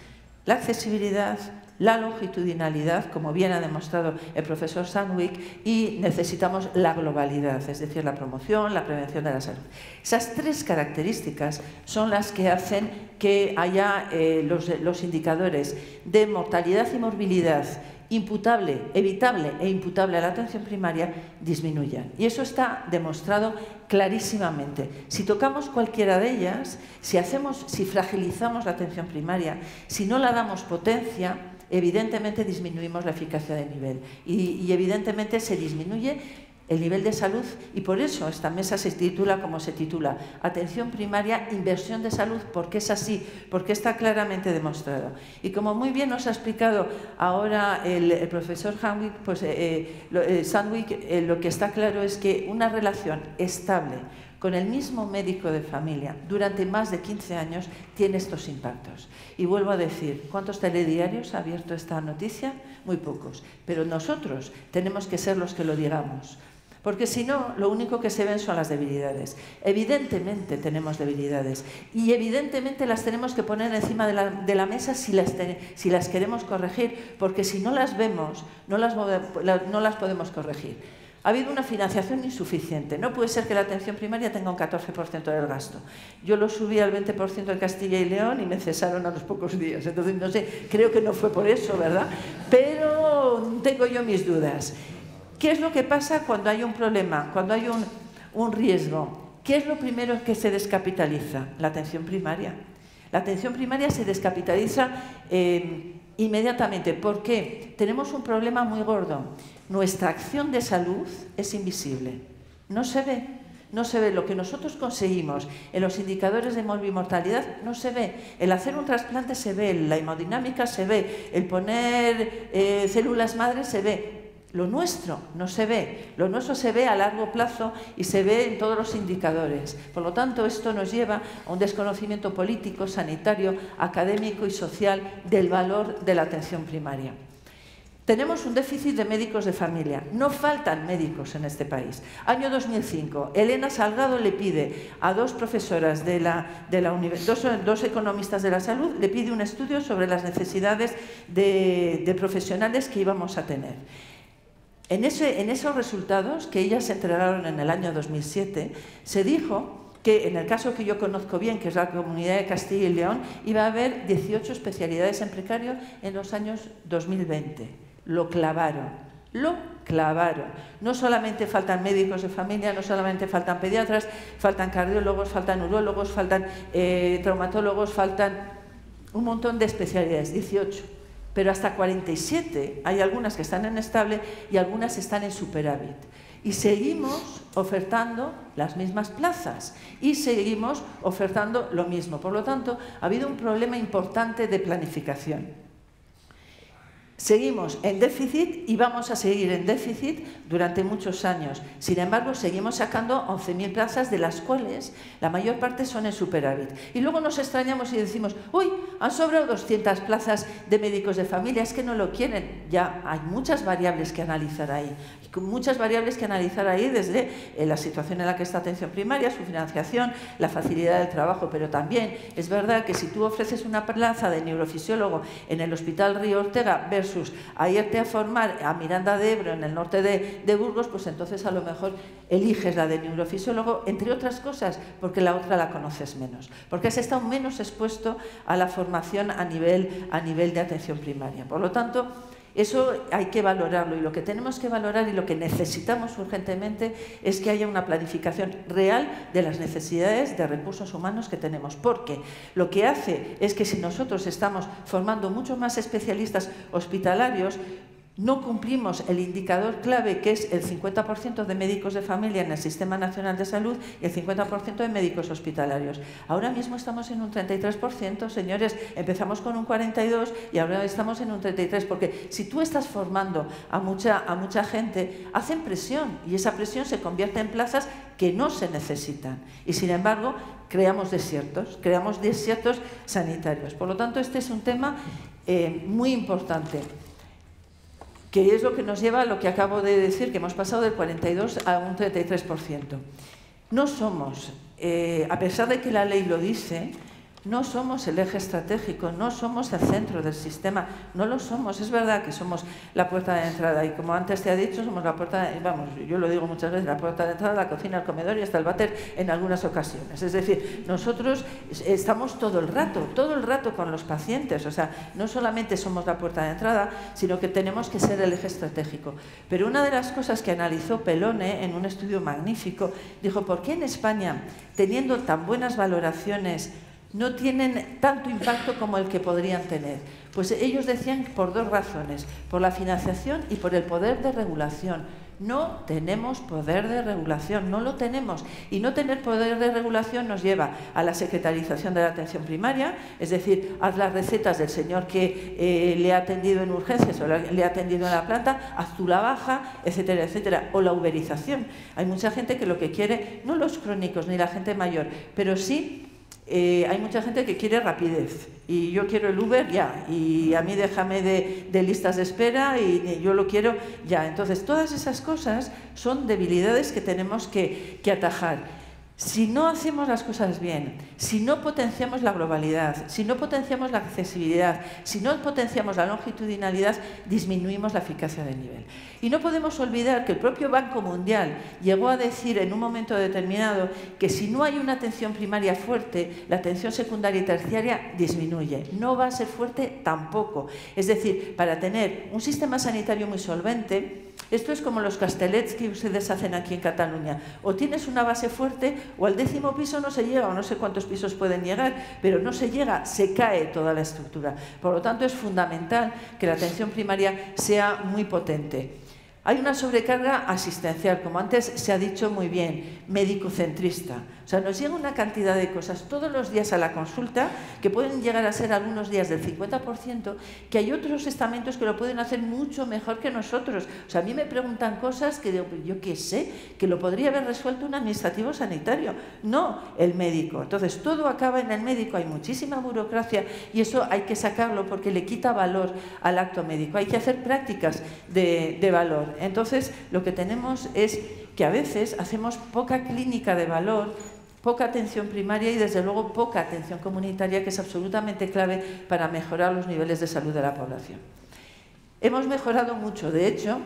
la accesibilidad, la longitudinalidad, como bien ha demostrado el profesor Sandvik, y necesitamos la globalidad, es decir, la promoción, la prevención de la salud. Esas 3 características son las que hacen que haya los indicadores de mortalidad y morbilidad evitable e imputable a la atención primaria disminuyan. Y eso está demostrado clarísimamente. Si tocamos cualquiera de ellas, si fragilizamos la atención primaria, si no la damos potencia, evidentemente disminuimos la eficacia de nivel y evidentemente se disminuye el nivel de salud, y por eso esta mesa se titula como se titula: Atención primaria, inversión de salud, porque es así, porque está claramente demostrado. Y como muy bien nos ha explicado ahora el profesor Sandvik, pues, lo que está claro es que una relación estable con el mismo médico de familia durante más de 15 años tiene estos impactos. Y vuelvo a decir, ¿cuántos telediarios ha abierto esta noticia? Muy pocos. Pero nosotros tenemos que ser los que lo digamos. Porque si no, lo único que se ven son las debilidades. Evidentemente tenemos debilidades y evidentemente las tenemos que poner encima de la mesa si las queremos corregir, porque si no las vemos, no las podemos corregir. Ha habido una financiación insuficiente. No puede ser que la atención primaria tenga un 14% del gasto. Yo lo subí al 20% en Castilla y León y me cesaron a los pocos días. Entonces, no sé, creo que no fue por eso, ¿verdad? Pero tengo yo mis dudas. ¿Qué es lo que pasa cuando hay un problema, cuando hay un riesgo? ¿Qué es lo primero que se descapitaliza? La atención primaria. La atención primaria se descapitaliza inmediatamente. ¿Por qué? Tenemos un problema muy gordo. Nuestra acción de salud es invisible. No se ve. No se ve. Lo que nosotros conseguimos en los indicadores de morbimortalidad no se ve. El hacer un trasplante se ve, la hemodinámica se ve, el poner células madres se ve. Lo nuestro no se ve, lo nuestro se ve a largo plazo y se ve en todos los indicadores. Por lo tanto, esto nos lleva a un desconocimiento político, sanitario, académico y social del valor de la atención primaria. Tenemos un déficit de médicos de familia. No faltan médicos en este país. Año 2005, Elena Salgado le pide a 2 profesoras dos economistas de la salud, le pide un estudio sobre las necesidades de profesionales que íbamos a tener. En esos resultados, que ellas se entregaron en el año 2007, se dijo que en el caso que yo conozco bien, que es la Comunidad de Castilla y León, iba a haber 18 especialidades en precario en los años 2020. Lo clavaron. No solamente faltan médicos de familia, no solamente faltan pediatras, faltan cardiólogos, faltan urólogos, faltan traumatólogos, faltan un montón de especialidades, 18. Pero hasta 47, hay algunas que están en estable y algunas están en superávit. y seguimos ofertando las mismas plazas y seguimos ofertando lo mismo. Por lo tanto, ha habido un problema importante de planificación. Seguimos en déficit y vamos a seguir en déficit durante muchos años. Sin embargo, seguimos sacando 11.000 plazas, de las cuales la mayor parte son en superávit. Y luego nos extrañamos y decimos, uy, han sobrado 200 plazas de médicos de familia, es que no lo quieren. Ya hay muchas variables que analizar ahí. Muchas variables que analizar ahí, desde la situación en la que está atención primaria, su financiación, la facilidad del trabajo, pero también es verdad que si tú ofreces una plaza de neurofisiólogo en el Hospital Río Ortega versus a irte a formar a Miranda de Ebro en el norte de Burgos, pues entonces a lo mejor eliges la de neurofisiólogo, entre otras cosas porque la otra la conoces menos, porque has estado menos expuesto a la formación a nivel de atención primaria. Por lo tanto, eso hay que valorarlo, y lo que tenemos que valorar y lo que necesitamos urgentemente es que haya una planificación real de las necesidades de recursos humanos que tenemos, porque lo que hace es que si nosotros estamos formando mucho más especialistas hospitalarios, no cumplimos el indicador clave, que es el 50% de médicos de familia en el Sistema Nacional de Salud y el 50% de médicos hospitalarios. Ahora mismo estamos en un 33%, señores, empezamos con un 42% y ahora estamos en un 33%, porque si tú estás formando a mucha gente, hacen presión y esa presión se convierte en plazas que no se necesitan. Y sin embargo, creamos desiertos sanitarios. Por lo tanto, este es un tema muy importante, que es lo que nos lleva a lo que acabo de decir, que hemos pasado del 42% a un 33%. No somos, a pesar de que la ley lo dice, no somos el eje estratégico, no somos el centro del sistema, no lo somos. Es verdad que somos la puerta de entrada y, como antes te ha dicho, somos la puerta, yo lo digo muchas veces, la puerta de entrada, la cocina, el comedor y hasta el váter en algunas ocasiones. Es decir, nosotros estamos todo el rato con los pacientes, o sea, no solamente somos la puerta de entrada, sino que tenemos que ser el eje estratégico. Pero una de las cosas que analizó Pelone en un estudio magnífico, dijo, ¿por qué en España, teniendo tan buenas valoraciones, no tienen tanto impacto como el que podrían tener? Pues ellos decían por dos razones, por la financiación y por el poder de regulación. No tenemos poder de regulación, no lo tenemos. Y no tener poder de regulación nos lleva a la secretarización de la atención primaria, es decir, haz las recetas del señor que le ha atendido en urgencias o le ha atendido en la planta, haz tú la baja, etcétera, etcétera. O la uberización. Hay mucha gente que lo que quiere, no los crónicos ni la gente mayor, pero sí hay mucha gente que quiere rapidez, y yo quiero el Uber ya, y a mí déjame de listas de espera y yo lo quiero ya. Entonces, todas esas cosas son debilidades que tenemos que atajar. Si no hacemos las cosas bien, si no potenciamos la globalidad, si no potenciamos la accesibilidad, si no potenciamos la longitudinalidad, disminuimos la eficacia del nivel. Y no podemos olvidar que el propio Banco Mundial llegó a decir en un momento determinado que si no hay una atención primaria fuerte, la atención secundaria y terciaria disminuye. No va a ser fuerte tampoco. Es decir, para tener un sistema sanitario muy solvente, esto es como los castellets que ustedes hacen aquí en Cataluña. O tienes una base fuerte o al 10º piso no se llega, o no sé cuántos pisos pueden llegar, pero no se llega, se cae toda la estructura. Por lo tanto, es fundamental que la atención primaria sea muy potente. Hay una sobrecarga asistencial, como antes se ha dicho muy bien, médico-centrista. O sea, nos llega una cantidad de cosas todos los días a la consulta, que pueden llegar a ser algunos días del 50%, que hay otros estamentos que lo pueden hacer mucho mejor que nosotros. O sea, a mí me preguntan cosas que yo qué sé, que lo podría haber resuelto un administrativo sanitario, no el médico. Entonces, todo acaba en el médico, hay muchísima burocracia y eso hay que sacarlo porque le quita valor al acto médico. Hay que hacer prácticas de valor. Entonces, lo que tenemos es que a veces hacemos poca clínica de valor, poca atención primaria y, desde luego, poca atención comunitaria, que es absolutamente clave para mejorar los niveles de salud de la población. Hemos mejorado mucho. De hecho,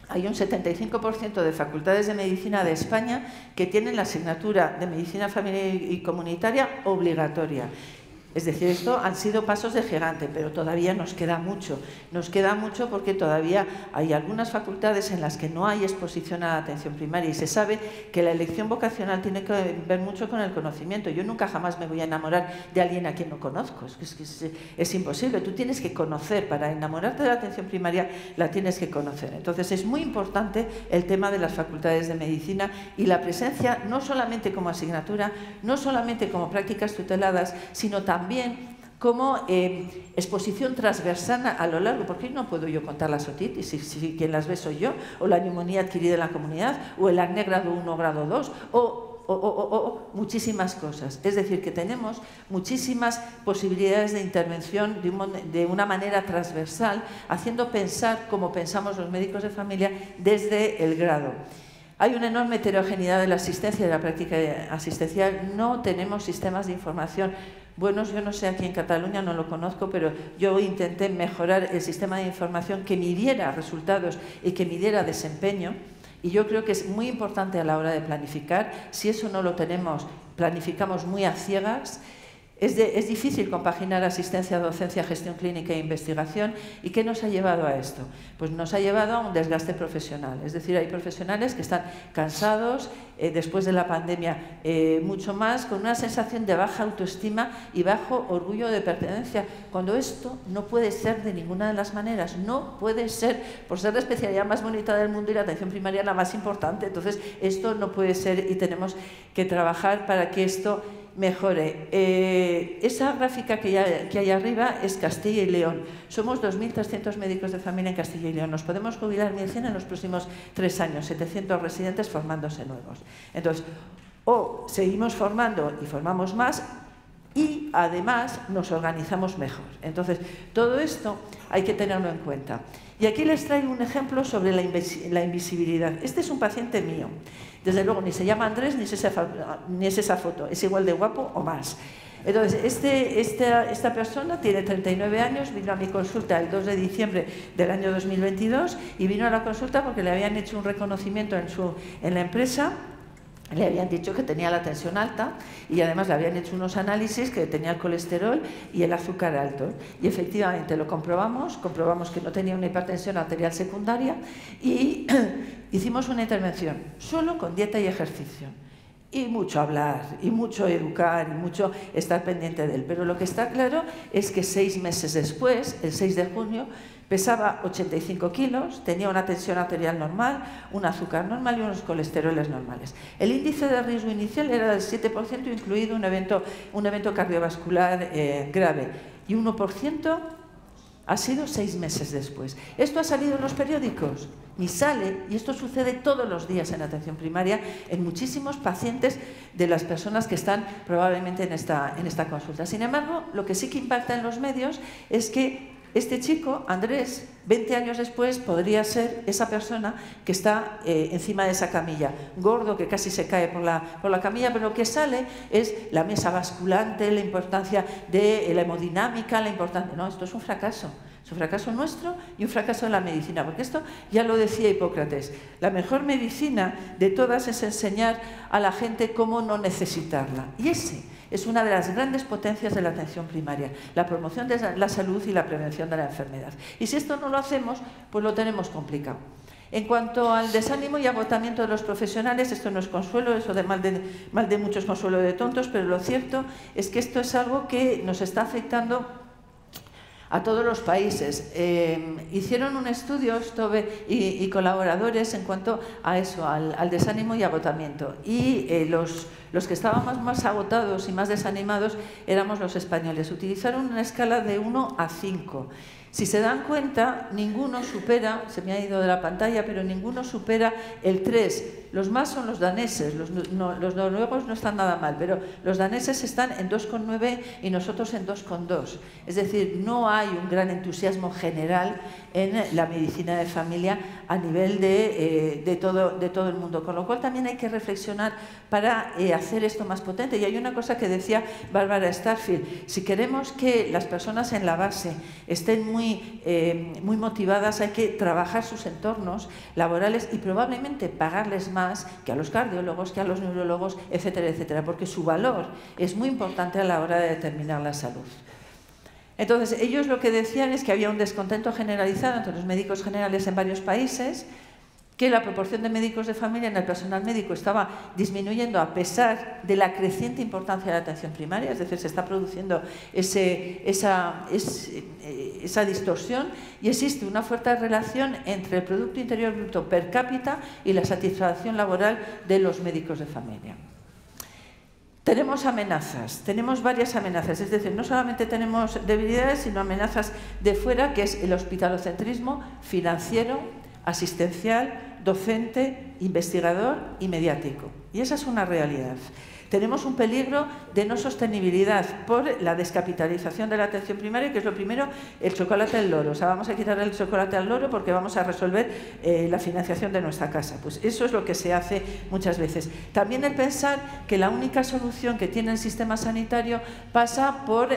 hay un 75% de facultades de medicina de España que tienen la asignatura de medicina familiar y comunitaria obligatoria. Es decir, esto han sido pasos de gigante, pero todavía nos queda mucho. Nos queda mucho porque todavía hay algunas facultades en las que no hay exposición a la atención primaria y se sabe que la elección vocacional tiene que ver mucho con el conocimiento. Yo nunca jamás me voy a enamorar de alguien a quien no conozco. Es imposible. Tú tienes que conocer. Para enamorarte de la atención primaria la tienes que conocer. Entonces es muy importante el tema de las facultades de medicina y la presencia no solamente como asignatura, no solamente como prácticas tuteladas, sino también como exposición transversal a lo largo, porque no puedo yo contar las otitis, si quien las ve soy yo, o la neumonía adquirida en la comunidad, o el acné grado 1 o grado 2, o muchísimas cosas. Es decir, que tenemos muchísimas posibilidades de intervención de una manera transversal, haciendo pensar como pensamos los médicos de familia desde el grado. Hay una enorme heterogeneidad de la asistencia y de la práctica asistencial. No tenemos sistemas de información buenos. Yo no sé, aquí en Cataluña no lo conozco, pero yo intenté mejorar el sistema de información que midiera resultados y que midiera desempeño. Y yo creo que es muy importante a la hora de planificar. Si eso no lo tenemos, planificamos muy a ciegas. Es difícil compaginar asistencia, docencia, gestión clínica e investigación. ¿Y qué nos ha llevado a esto? Pues nos ha llevado a un desgaste profesional. Es decir, hay profesionales que están cansados, después de la pandemia mucho más, con una sensación de baja autoestima y bajo orgullo de pertenencia, cuando esto no puede ser de ninguna de las maneras. No puede ser, por ser la especialidad más bonita del mundo y la atención primaria la más importante. Entonces, esto no puede ser y tenemos que trabajar para que esto mejore. Esa gráfica que hay arriba es Castilla y León. Somos 2.300 médicos de familia en Castilla y León. Nos podemos jubilar 1.100 en los próximos 3 años, 700 residentes formándose nuevos. Entonces, o seguimos formando y formamos más y además nos organizamos mejor. Entonces, todo esto hay que tenerlo en cuenta. Y aquí les traigo un ejemplo sobre la invisibilidad. Este es un paciente mío. Desde luego, ni se llama Andrés ni es esa foto. Es igual de guapo o más. Entonces, esta persona tiene 39 años, vino a mi consulta el 2 de diciembre del año 2022 y vino a la consulta porque le habían hecho un reconocimiento en la empresa. Le habían dicho que tenía la tensión alta y además le habían hecho unos análisis que tenía el colesterol y el azúcar alto. Y efectivamente lo comprobamos que no tenía una hipertensión arterial secundaria y hicimos una intervención solo con dieta y ejercicio. Y mucho hablar, y mucho educar, y mucho estar pendiente de él. Pero lo que está claro es que 6 meses después, el 6 de junio, pesaba 85 kilos, tenía una tensión arterial normal, un azúcar normal y unos colesteroles normales. El índice de riesgo inicial era del 7%, incluido un evento cardiovascular grave, y 1% ha sido 6 meses después. ¿Esto ha salido en los periódicos? Ni sale, y esto sucede todos los días en atención primaria en muchísimos pacientes de las personas que están probablemente en esta consulta. Sin embargo, lo que sí que impacta en los medios es que este chico, Andrés, 20 años después podría ser esa persona que está encima de esa camilla, gordo, que casi se cae por la camilla, pero lo que sale es la mesa basculante, la importancia de la hemodinámica, la importancia... No, esto es un fracaso. Es un fracaso nuestro y un fracaso de la medicina, porque esto ya lo decía Hipócrates. La mejor medicina de todas es enseñar a la gente cómo no necesitarla. Y ese es una de las grandes potencias de la atención primaria, la promoción de la salud y la prevención de la enfermedad. Y si esto no lo hacemos, pues lo tenemos complicado. En cuanto al desánimo y agotamiento de los profesionales, esto no es consuelo, eso de mal de muchos consuelo de tontos, pero lo cierto es que esto es algo que nos está afectando a todos los países. Hicieron un estudio, Stobe y colaboradores, en cuanto a eso, al desánimo y agotamiento. Y los que estábamos más agotados y más desanimados éramos los españoles. Utilizaron una escala de 1 a 5. Si se dan cuenta, ninguno supera, se me ha ido de la pantalla, pero ninguno supera el 3. Los más son los daneses, los noruegos no están nada mal, pero los daneses están en 2,9 y nosotros en 2,2. Es decir, no hay un gran entusiasmo general en la medicina de familia a nivel de todo el mundo, con lo cual también hay que reflexionar para hacer esto más potente. Y hay una cosa que decía Bárbara Starfield: si queremos que las personas en la base estén muy muy motivadas, hay que trabajar sus entornos laborales y probablemente pagarles más que a los cardiólogos, que a los neurólogos, etcétera, etcétera, porque su valor es muy importante a la hora de determinar la salud. Entonces, ellos lo que decían es que había un descontento generalizado entre los médicos generales en varios países, que la proporción de médicos de familia en el personal médico estaba disminuyendo a pesar de la creciente importancia de la atención primaria, es decir, se está produciendo esa distorsión y existe una fuerte relación entre el Producto Interior Bruto per cápita y la satisfacción laboral de los médicos de familia. Tenemos amenazas, tenemos varias amenazas, es decir, no solamente tenemos debilidades, sino amenazas de fuera, que es el hospitalocentrismo financiero, asistencial, docente, investigador y mediático. Y esa es una realidad. Tenemos un peligro de no sostenibilidad por la descapitalización de la atención primaria, que es lo primero, el chocolate al loro. O sea, vamos a quitar el chocolate al loro porque vamos a resolver la financiación de nuestra casa. Pues eso es lo que se hace muchas veces. También el pensar que la única solución que tiene el sistema sanitario pasa por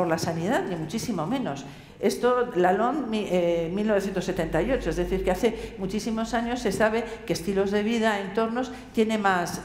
la sanidad, ni muchísimo menos. Esto, la LOM 1978, es decir, que hace muchísimos años se sabe que estilos de vida, entornos, tiene más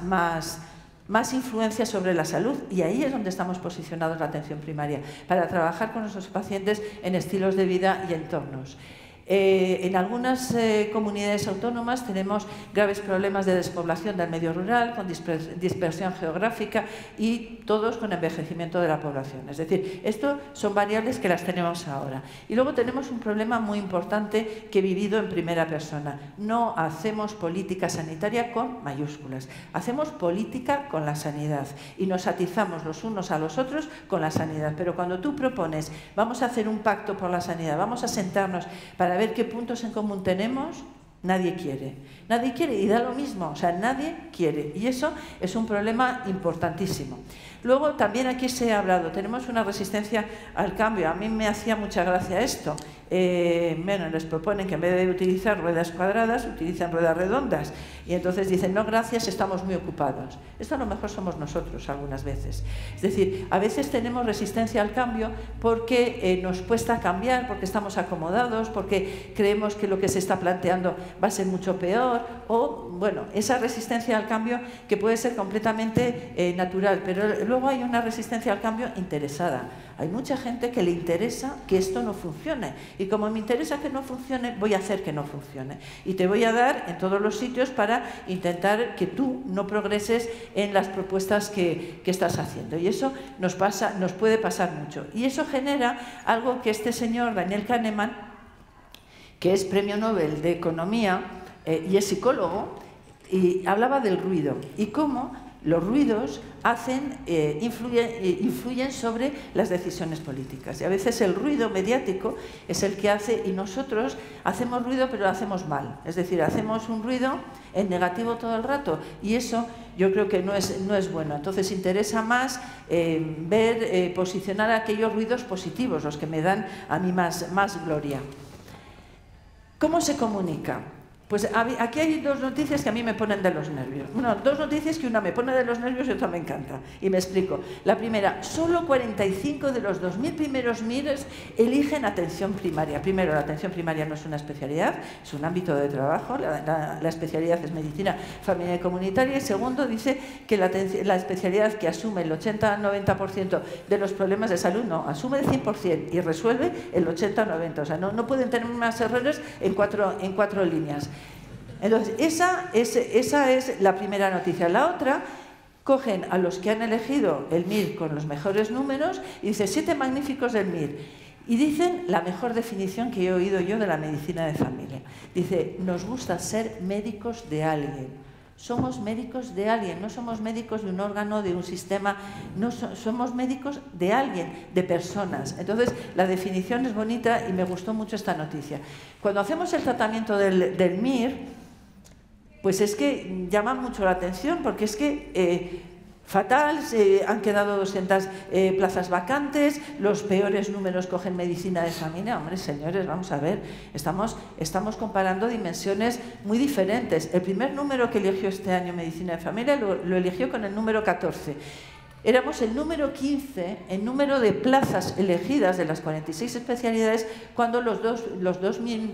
influencia sobre la salud, y ahí es donde estamos posicionados la atención primaria, para trabajar con nuestros pacientes en estilos de vida y entornos. En algunas comunidades autónomas tenemos graves problemas de despoblación del medio rural, con dispersión geográfica y todos con envejecimiento de la población. Es decir, esto son variables que las tenemos ahora. Y luego tenemos un problema muy importante que he vivido en primera persona. No hacemos política sanitaria con mayúsculas, hacemos política con la sanidad y nos atizamos los unos a los otros con la sanidad. Pero cuando tú propones, vamos a hacer un pacto por la sanidad, vamos a sentarnos para ver qué puntos en común tenemos, nadie quiere. Nadie quiere y da lo mismo, o sea, nadie quiere. Y eso es un problema importantísimo. Luego, también aquí se ha hablado, tenemos una resistencia al cambio. A mí me hacía mucha gracia esto. Bueno, les proponen que en vez de utilizar ruedas cuadradas, utilicen ruedas redondas. Y entonces dicen, no, gracias, estamos muy ocupados. Esto a lo mejor somos nosotros algunas veces. Es decir, a veces tenemos resistencia al cambio porque nos cuesta cambiar, porque estamos acomodados, porque creemos que lo que se está planteando va a ser mucho peor, o, bueno, esa resistencia al cambio que puede ser completamente natural, pero luego hay una resistencia al cambio interesada. Hay mucha gente que le interesa que esto no funcione, y como me interesa que no funcione, voy a hacer que no funcione. Y te voy a dar en todos los sitios para intentar que tú no progreses en las propuestas que estás haciendo. Y eso nos puede pasar mucho. Y eso genera algo que este señor, Daniel Kahneman, que es Premio Nobel de Economía y es psicólogo, y hablaba del ruido y cómo los ruidos influyen sobre las decisiones políticas. Y a veces el ruido mediático es el que hace, y nosotros hacemos ruido pero lo hacemos mal. Es decir, hacemos un ruido en negativo todo el rato, y eso yo creo que no es bueno. Entonces interesa más posicionar aquellos ruidos positivos, los que me dan a mí más gloria. ¿Cómo se comunica? Pues aquí hay dos noticias que a mí me ponen de los nervios. Bueno, dos noticias que una me pone de los nervios y otra me encanta. Y me explico. La primera, solo 45 de los 2.000 primeros MIRs eligen atención primaria. Primero, la atención primaria no es una especialidad, es un ámbito de trabajo. La especialidad es medicina familiar y comunitaria. Y segundo, dice que la especialidad que asume el 80-90% de los problemas de salud, no, asume el 100% y resuelve el 80-90%. O sea, no pueden tener más errores en cuatro líneas. Entonces, esa es la primera noticia. La otra, cogen a los que han elegido el MIR con los mejores números y dicen 7 magníficos del MIR. Y dicen la mejor definición que he oído yo de la medicina de familia. Dice, nos gusta ser médicos de alguien. Somos médicos de alguien, no somos médicos de un órgano, de un sistema, no somos médicos de alguien, de personas. Entonces, la definición es bonita y me gustó mucho esta noticia. Cuando hacemos el tratamiento del MIR, pues es que llama mucho la atención, porque es que fatal, han quedado 200 plazas vacantes, los peores números cogen medicina de familia. Hombre, señores, vamos a ver, estamos comparando dimensiones muy diferentes. El primer número que eligió este año medicina de familia lo eligió con el número 14. éramos el número 15 en número de plazas elegidas de las 46 especialidades cuando los dos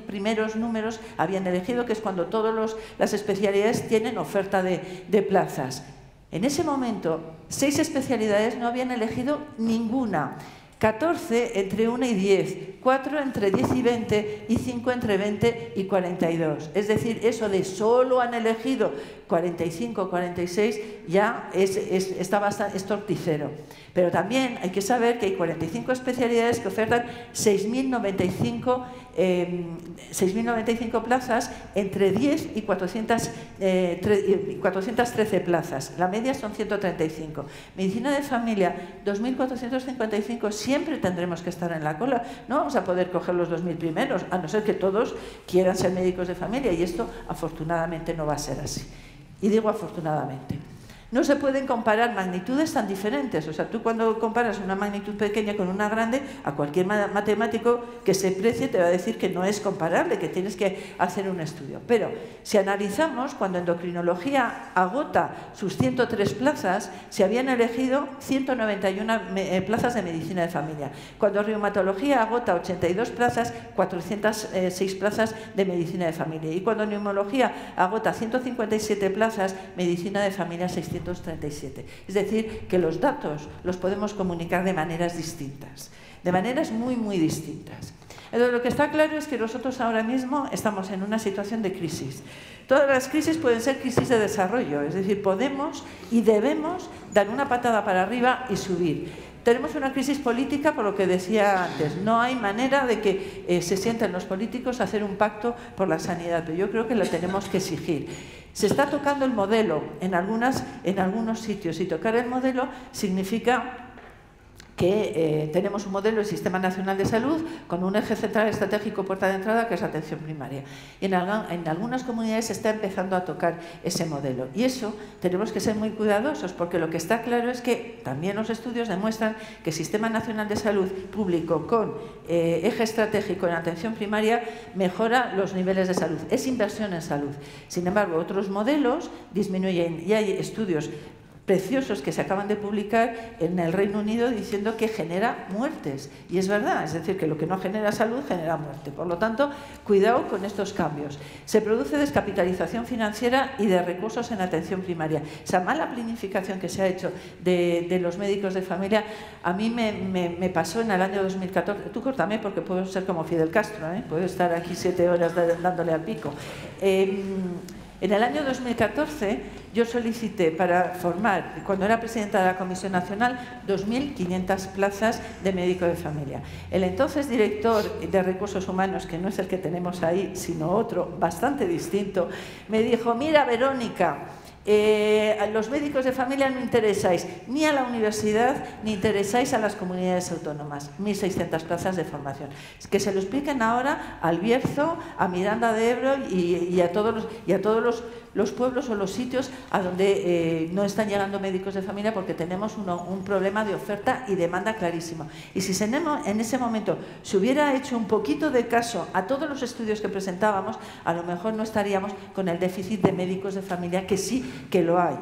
primeros números habían elegido, que es cuando todas las especialidades tienen oferta de plazas. En ese momento, 6 especialidades no habían elegido ninguna. 14 entre 1 y 10, 4 entre 10 y 20 y 5 entre 20 y 42. Es decir, eso de solo han elegido 45 o 46 ya es torticero. Pero también hay que saber que hay 45 especialidades que ofertan 6.095 plazas entre 10 y 413 plazas. La media son 135. Medicina de familia, 2.455. Siempre tendremos que estar en la cola. No vamos a poder coger los 2.000 primeros, a no ser que todos quieran ser médicos de familia, y esto afortunadamente no va a ser así. Y digo afortunadamente. No se pueden comparar magnitudes tan diferentes. O sea, tú cuando comparas una magnitud pequeña con una grande, a cualquier matemático que se precie te va a decir que no es comparable, que tienes que hacer un estudio. Pero si analizamos, cuando endocrinología agota sus 103 plazas, se habían elegido 191 plazas de medicina de familia. Cuando reumatología agota 82 plazas, 406 plazas de medicina de familia. Y cuando neumología agota 157 plazas, medicina de familia 637. Es decir, que los datos los podemos comunicar de maneras distintas, de maneras muy, muy distintas. Entonces, lo que está claro es que nosotros ahora mismo estamos en una situación de crisis. Todas las crisis pueden ser crisis de desarrollo, es decir, podemos y debemos dar una patada para arriba y subir. Tenemos una crisis política, por lo que decía antes. No hay manera de que se sienten los políticos a hacer un pacto por la sanidad, pero yo creo que lo tenemos que exigir. Se está tocando el modelo en algunos sitios, y tocar el modelo significa que tenemos un modelo del Sistema Nacional de Salud con un eje central estratégico puerta de entrada, que es la atención primaria. Y en algunas comunidades se está empezando a tocar ese modelo. Y eso tenemos que ser muy cuidadosos, porque lo que está claro es que también los estudios demuestran que el Sistema Nacional de Salud público con eje estratégico en atención primaria mejora los niveles de salud. Es inversión en salud. Sin embargo, otros modelos disminuyen, y hay estudios preciosos que se acaban de publicar en el Reino Unido diciendo que genera muertes. Y es verdad, es decir, que lo que no genera salud genera muerte. Por lo tanto, cuidado con estos cambios. Se produce descapitalización financiera y de recursos en atención primaria. Esa mala planificación que se ha hecho de los médicos de familia, a mí me pasó en el año 2014. Tú córtame, porque puedo ser como Fidel Castro, ¿eh? Puedo estar aquí 7 horas dándole al pico. En el año 2014 yo solicité para formar, cuando era presidenta de la Comisión Nacional, 2.500 plazas de médico de familia. El entonces director de Recursos Humanos, que no es el que tenemos ahí, sino otro, bastante distinto, me dijo: mira, Verónica, a los médicos de familia no interesáis ni a la universidad ni interesáis a las comunidades autónomas. 1.600 plazas de formación. Que se lo expliquen ahora al Bierzo, a Miranda de Ebro y a todos los pueblos o los sitios a donde no están llegando médicos de familia, porque tenemos un problema de oferta y demanda clarísimo. Y si en ese momento se hubiera hecho un poquito de caso a todos los estudios que presentábamos, a lo mejor no estaríamos con el déficit de médicos de familia, que sí que lo hay.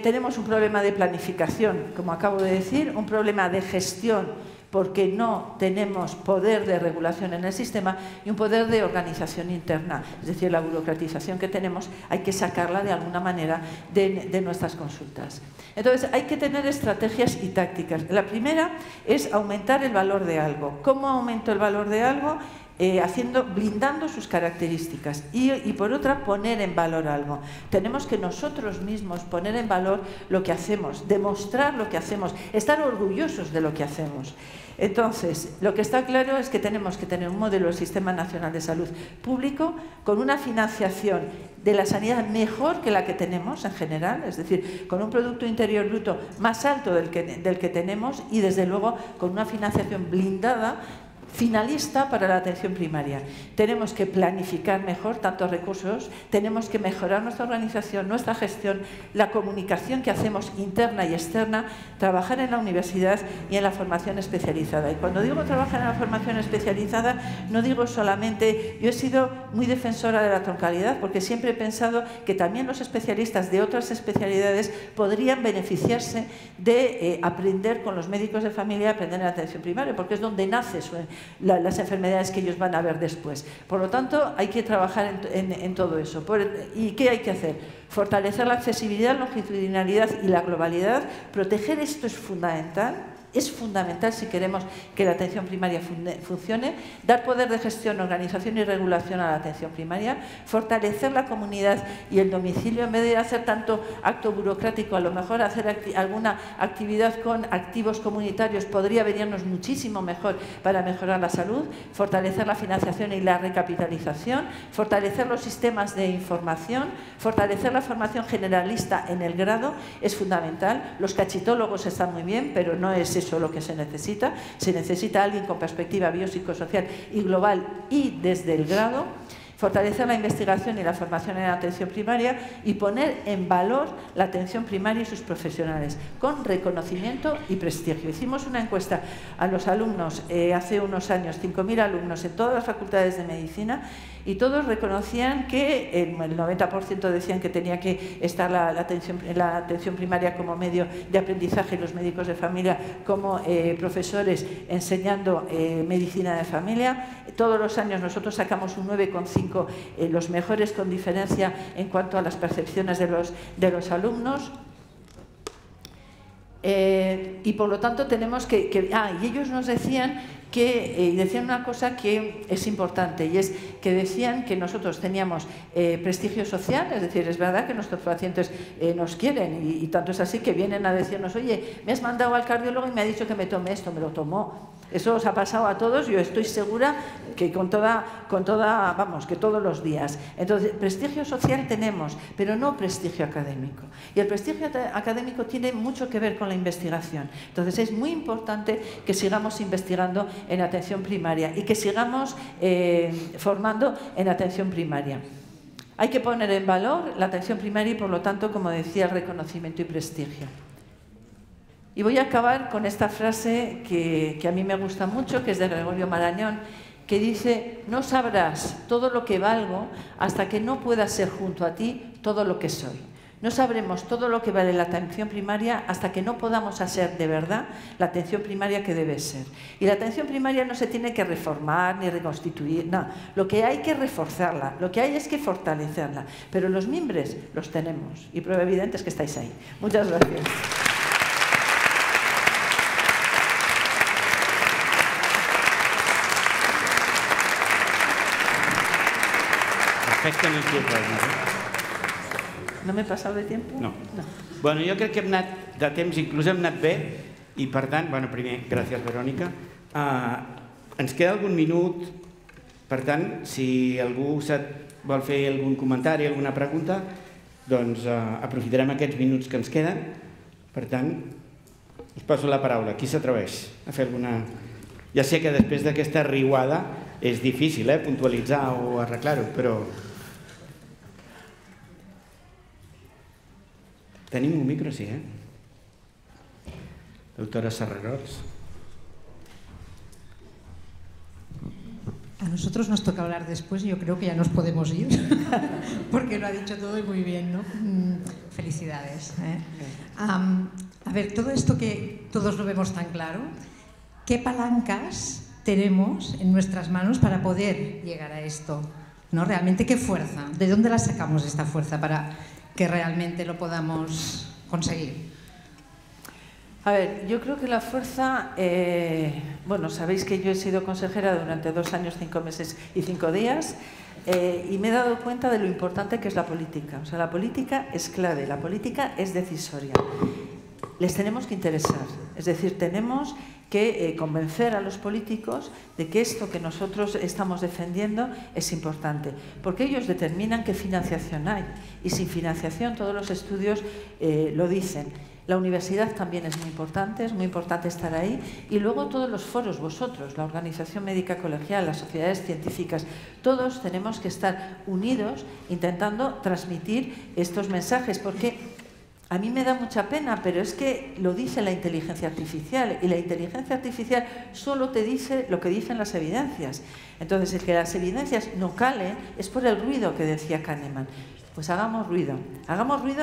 Tenemos un problema de planificación, como acabo de decir, un problema de gestión, porque no tenemos poder de regulación en el sistema, y un poder de organización interna. Es decir, la burocratización que tenemos hay que sacarla de alguna manera de nuestras consultas. Entonces, hay que tener estrategias y tácticas. La primera es aumentar el valor de algo. ¿Cómo aumento el valor de algo? Blindando sus características, y por otra, poner en valor algo. Tenemos que nosotros mismos poner en valor lo que hacemos, demostrar lo que hacemos, estar orgullosos de lo que hacemos. Entonces, lo que está claro es que tenemos que tener un modelo del Sistema Nacional de Salud público con una financiación de la sanidad mejor que la que tenemos en general, es decir, con un Producto Interior Bruto más alto del que tenemos, y desde luego con una financiación blindada finalista para la atención primaria. Tenemos que planificar mejor tantos recursos, tenemos que mejorar nuestra organización, nuestra gestión, la comunicación que hacemos interna y externa, trabajar en la universidad y en la formación especializada. Y cuando digo trabajar en la formación especializada, no digo solamente, yo he sido muy defensora de la troncalidad, porque siempre he pensado que también los especialistas de otras especialidades podrían beneficiarse de aprender con los médicos de familia, aprender en la atención primaria, porque es donde nacen las enfermedades que ellos van a ver después. Por lo tanto, hay que trabajar en todo eso. ¿Y qué hay que hacer? Fortalecer la accesibilidad, la longitudinalidad y la globalidad. Proteger esto es fundamental. Es fundamental si queremos que la atención primaria funcione, dar poder de gestión, organización y regulación a la atención primaria, fortalecer la comunidad y el domicilio, en vez de hacer tanto acto burocrático, a lo mejor hacer alguna actividad con activos comunitarios podría venirnos muchísimo mejor para mejorar la salud, fortalecer la financiación y la recapitalización, fortalecer los sistemas de información, fortalecer la formación generalista en el grado, es fundamental. Los cachitólogos están muy bien, pero no es eso lo que se necesita alguien con perspectiva biopsicosocial y global y desde el grado. Fortalecer la investigación y la formación en la atención primaria y poner en valor la atención primaria y sus profesionales con reconocimiento y prestigio. Hicimos una encuesta a los alumnos hace unos años, 5.000 alumnos en todas las facultades de medicina, y todos reconocían que el 90% decían que tenía que estar la atención primaria como medio de aprendizaje y los médicos de familia como profesores enseñando medicina de familia. Todos los años nosotros sacamos un 9,5, los mejores con diferencia en cuanto a las percepciones de los alumnos. Y por lo tanto tenemos y ellos nos decían decían una cosa que es importante, y es que decían que nosotros teníamos prestigio social, es decir, es verdad que nuestros pacientes nos quieren y tanto es así que vienen a decirnos, oye, me has mandado al cardiólogo y me ha dicho que me tome esto, me lo tomó. Eso os ha pasado a todos, yo estoy segura que vamos, que todos los días. Entonces, prestigio social tenemos, pero no prestigio académico. Y el prestigio académico tiene mucho que ver con la investigación. Entonces, es muy importante que sigamos investigando en atención primaria y que sigamos formando en atención primaria. Hay que poner en valor la atención primaria y, por lo tanto, como decía, el reconocimiento y prestigio. Y voy a acabar con esta frase que a mí me gusta mucho, que es de Gregorio Marañón, que dice: no sabrás todo lo que valgo hasta que no pueda ser junto a ti todo lo que soy. No sabremos todo lo que vale la atención primaria hasta que no podamos hacer de verdad la atención primaria que debe ser. Y la atención primaria no se tiene que reformar ni reconstituir, no. Lo que hay que reforzarla, lo que hay es que fortalecerla. Pero los mimbres los tenemos y prueba evidente es que estáis ahí. Muchas gracias. Perfecte en el tiempo. No m'he passat de temps? No. Bueno, jo crec que hem anat de temps, inclús hem anat bé, i per tant, bueno, primer, gràcies Verònica. Ens queda algun minut, per tant, si algú vol fer algun comentari, alguna pregunta, doncs aprofitarem aquests minuts que ens queden. Per tant, us passo la paraula. Qui s'atreveix a fer alguna... Ja sé que després d'aquesta riuada és difícil puntualitzar o arreglar-ho, però... Tenim un micro, sí, Doctora Serrarols. A nosotros nos toca hablar después, yo creo que ya nos podemos ir, porque lo ha dicho todo y muy bien, ¿no? Felicidades. A ver, todo esto que todos lo vemos tan claro, ¿qué palancas tenemos en nuestras manos para poder llegar a esto? ¿No? Realmente, ¿qué fuerza? ¿De dónde la sacamos esta fuerza para que realmente lo podamos conseguir? A ver, yo creo que la fuerza, bueno, sabéis que yo he sido consejera durante 2 años, 5 meses y 5 días, y me he dado cuenta de lo importante que es la política. O sea, la política es clave, la política es decisoria. Les tenemos que interesar, es decir, tenemos que convencer a los políticos de que esto que nosotros estamos defendiendo es importante, porque ellos determinan qué financiación hay, y sin financiación todos los estudios lo dicen. La universidad también es muy importante estar ahí. Y luego todos los foros, vosotros, la Organización Médica Colegial, las sociedades científicas, todos tenemos que estar unidos intentando transmitir estos mensajes, porque a mí me da mucha pena, pero es que lo dice la inteligencia artificial, y la inteligencia artificial solo te dice lo que dicen las evidencias. Entonces, el que las evidencias no calen es por el ruido que decía Kahneman. Pues hagamos ruido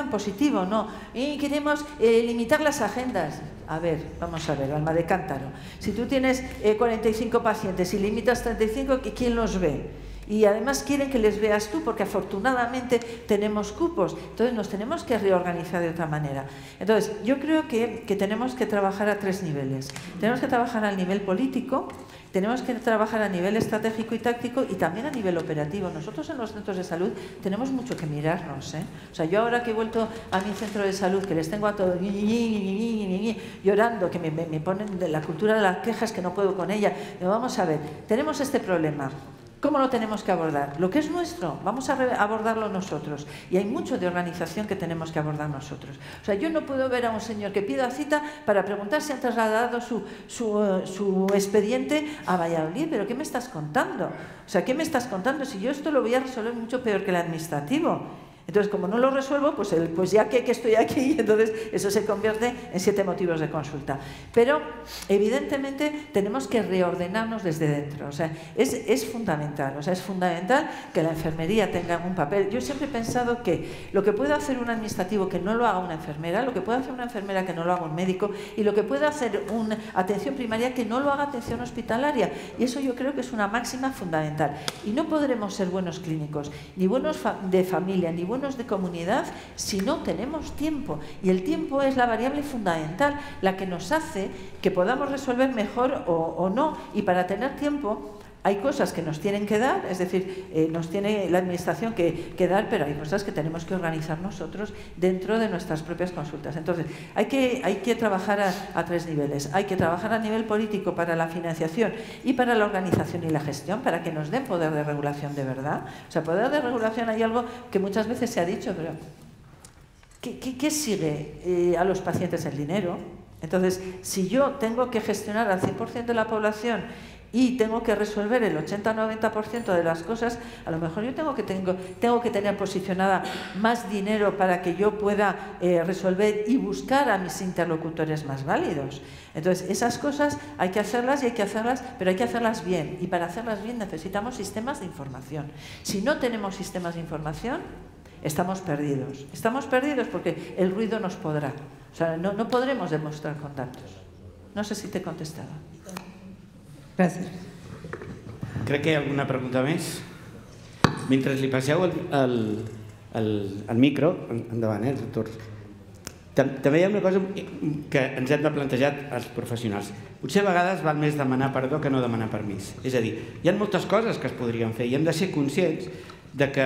en positivo, no. Y queremos limitar las agendas. A ver, vamos a ver, alma de cántaro. Si tú tienes 45 pacientes y limitas 35, ¿quién los ve? Y además quieren que les veas tú, porque afortunadamente tenemos cupos. Entonces nos tenemos que reorganizar de otra manera. Entonces yo creo que tenemos que trabajar a 3 niveles. Tenemos que trabajar al nivel político, tenemos que trabajar a nivel estratégico y táctico, y también a nivel operativo. Nosotros en los centros de salud tenemos mucho que mirarnos, ¿eh? O sea, yo ahora que he vuelto a mi centro de salud, que les tengo a todos llorando, que me ponen de la cultura de las quejas, que no puedo con ella. Pero vamos a ver, tenemos este problema. ¿Cómo lo tenemos que abordar? Lo que es nuestro, vamos a abordarlo nosotros. Y hay mucho de organización que tenemos que abordar nosotros. O sea, yo no puedo ver a un señor que pida cita para preguntar si han trasladado su expediente a Valladolid. ¿Pero qué me estás contando? O sea, ¿qué me estás contando? Si yo esto lo voy a resolver mucho peor que el administrativo. Entonces, como no lo resuelvo, pues ya que estoy aquí, entonces eso se convierte en 7 motivos de consulta. Pero, evidentemente, tenemos que reordenarnos desde dentro. O sea, es fundamental. O sea, es fundamental que la enfermería tenga un papel. Yo siempre he pensado que lo que puede hacer un administrativo que no lo haga una enfermera, lo que puede hacer una enfermera que no lo haga un médico, y lo que puede hacer una atención primaria que no lo haga atención hospitalaria. Y eso yo creo que es una máxima fundamental. Y no podremos ser buenos clínicos, ni buenos de familia, ni buenos de comunidad, si no tenemos tiempo. Y el tiempo es la variable fundamental, la que nos hace que podamos resolver mejor o no. Y para tener tiempo hay cosas que nos tienen que dar, es decir, nos tiene la administración que dar, pero hay cosas que tenemos que organizar nosotros dentro de nuestras propias consultas. Entonces, hay que trabajar a 3 niveles. Hay que trabajar a nivel político para la financiación y para la organización y la gestión, para que nos den poder de regulación de verdad. O sea, poder de regulación, hay algo que muchas veces se ha dicho, pero ¿qué sigue a los pacientes? El dinero. Entonces, si yo tengo que gestionar al 100% de la población y tengo que resolver el 80-90% de las cosas, a lo mejor yo tengo que tener posicionada más dinero para que yo pueda resolver y buscar a mis interlocutores más válidos. Entonces, esas cosas hay que hacerlas, pero hay que hacerlas bien. Y para hacerlas bien necesitamos sistemas de información. Si no tenemos sistemas de información, estamos perdidos. Estamos perdidos porque el ruido nos podrá. O sea, no podremos demostrar con datos. No sé si te he contestado. Gràcies. Crec que hi ha alguna pregunta més. Mentre li passeu el micro, endavant, doctor. També hi ha una cosa que ens hem de plantejar els professionals. Potser a vegades val més demanar perdó que no demanar permís. És a dir, hi ha moltes coses que es podrien fer i hem de ser conscients de que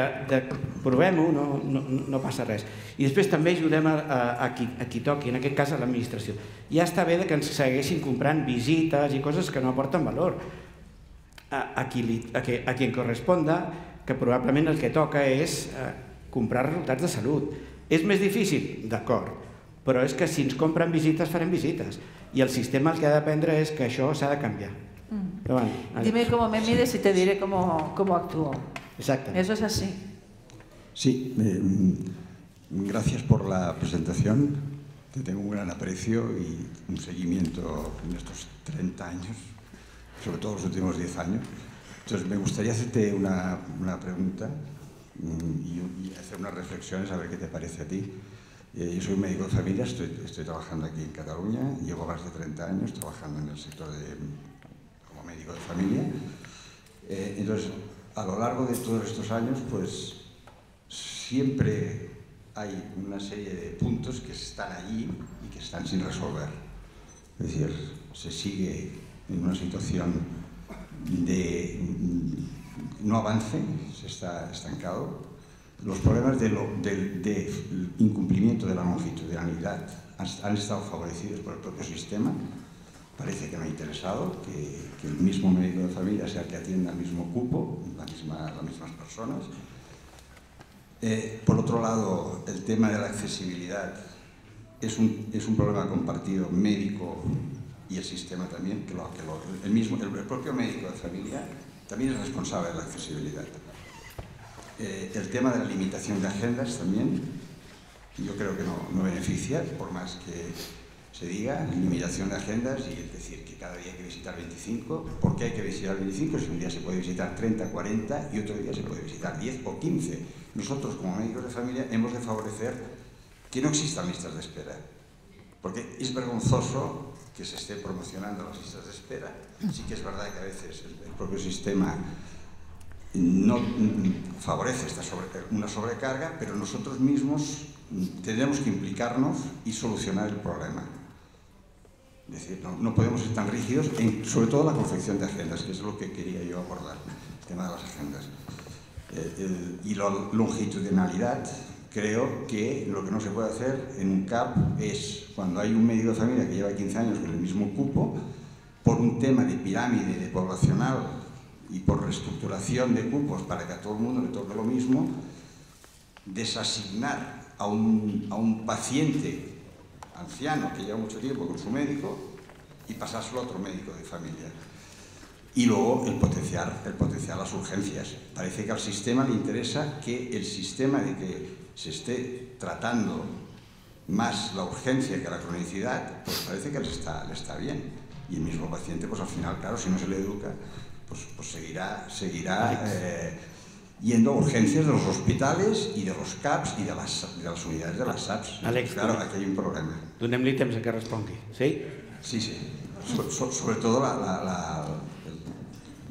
provem-ho, no passa res. I després també ajudem a qui toqui, en aquest cas a l'administració. Ja està bé que ens segueixin comprant visites i coses que no aporten valor a qui en corresponda, que probablement el que toca és comprar resultats de salut. És més difícil? D'acord, però és que si ens compren visites farem visites i el sistema el que ha d'aprendre és que això s'ha de canviar. Dime cómo me mides y te diré cómo actúo. Exacto. Eso es así. Sí, gracias por la presentación. Te tengo un gran aprecio y un seguimiento en estos 30 años, sobre todo los últimos 10 años. Entonces, me gustaría hacerte una pregunta y hacer unas reflexiones a ver qué te parece a ti. Yo soy médico de familia, estoy trabajando aquí en Cataluña, llevo más de 30 años trabajando en el sector como médico de familia. Entonces, a lo largo de todos estos años, pues siempre hay una serie de puntos que están allí y que están sin resolver. Es decir, se sigue en una situación de no avance, se está estancado. Los problemas de incumplimiento de la longitudinalidad han estado favorecidos por el propio sistema. Parece que me ha interesado que el mismo médico de familia sea el que atienda al mismo cupo, las mismas personas. Por otro lado, el tema de la accesibilidad es un problema compartido médico y el sistema también, el propio médico de familia también es responsable de la accesibilidad. El tema de la limitación de agendas también, yo creo que no beneficia, por más que se diga, limitación de agendas, y es decir, que cada día hay que visitar 25. ¿Por qué hay que visitar 25? Si un día se puede visitar 30, 40 y otro día se puede visitar 10 o 15. Nosotros, como médicos de familia, hemos de favorecer que no existan listas de espera, porque es vergonzoso que se esté promocionando las listas de espera. Sí que es verdad que a veces el propio sistema no favorece una sobrecarga, pero nosotros mismos tenemos que implicarnos y solucionar el problema. Es decir, no podemos ser tan rígidos, sobre todo la confección de agendas, que es lo que quería yo abordar, el tema de las agendas. Y la longitudinalidad, creo que lo que no se puede hacer en un CAP es, cuando hay un médico de familia que lleva 15 años con el mismo cupo, por un tema de pirámide poblacional y por reestructuración de cupos para que a todo el mundo le toque lo mismo, desasignar a un paciente anciano que lleva mucho tiempo con su médico y pasárselo a otro médico de familia. Y luego el potenciar las urgencias. Parece que al sistema le interesa que el sistema de que se esté tratando más la urgencia que la cronicidad, pues parece que le está bien. Y el mismo paciente, pues al final, claro, si no se le educa, pues seguirá yendo a urgencias de los hospitales y de los CAPs y de las unidades de las SAPs. Alex, claro, aquí hay un problema. Donem-li temps a que respongui, sí? Sí. Sobre todo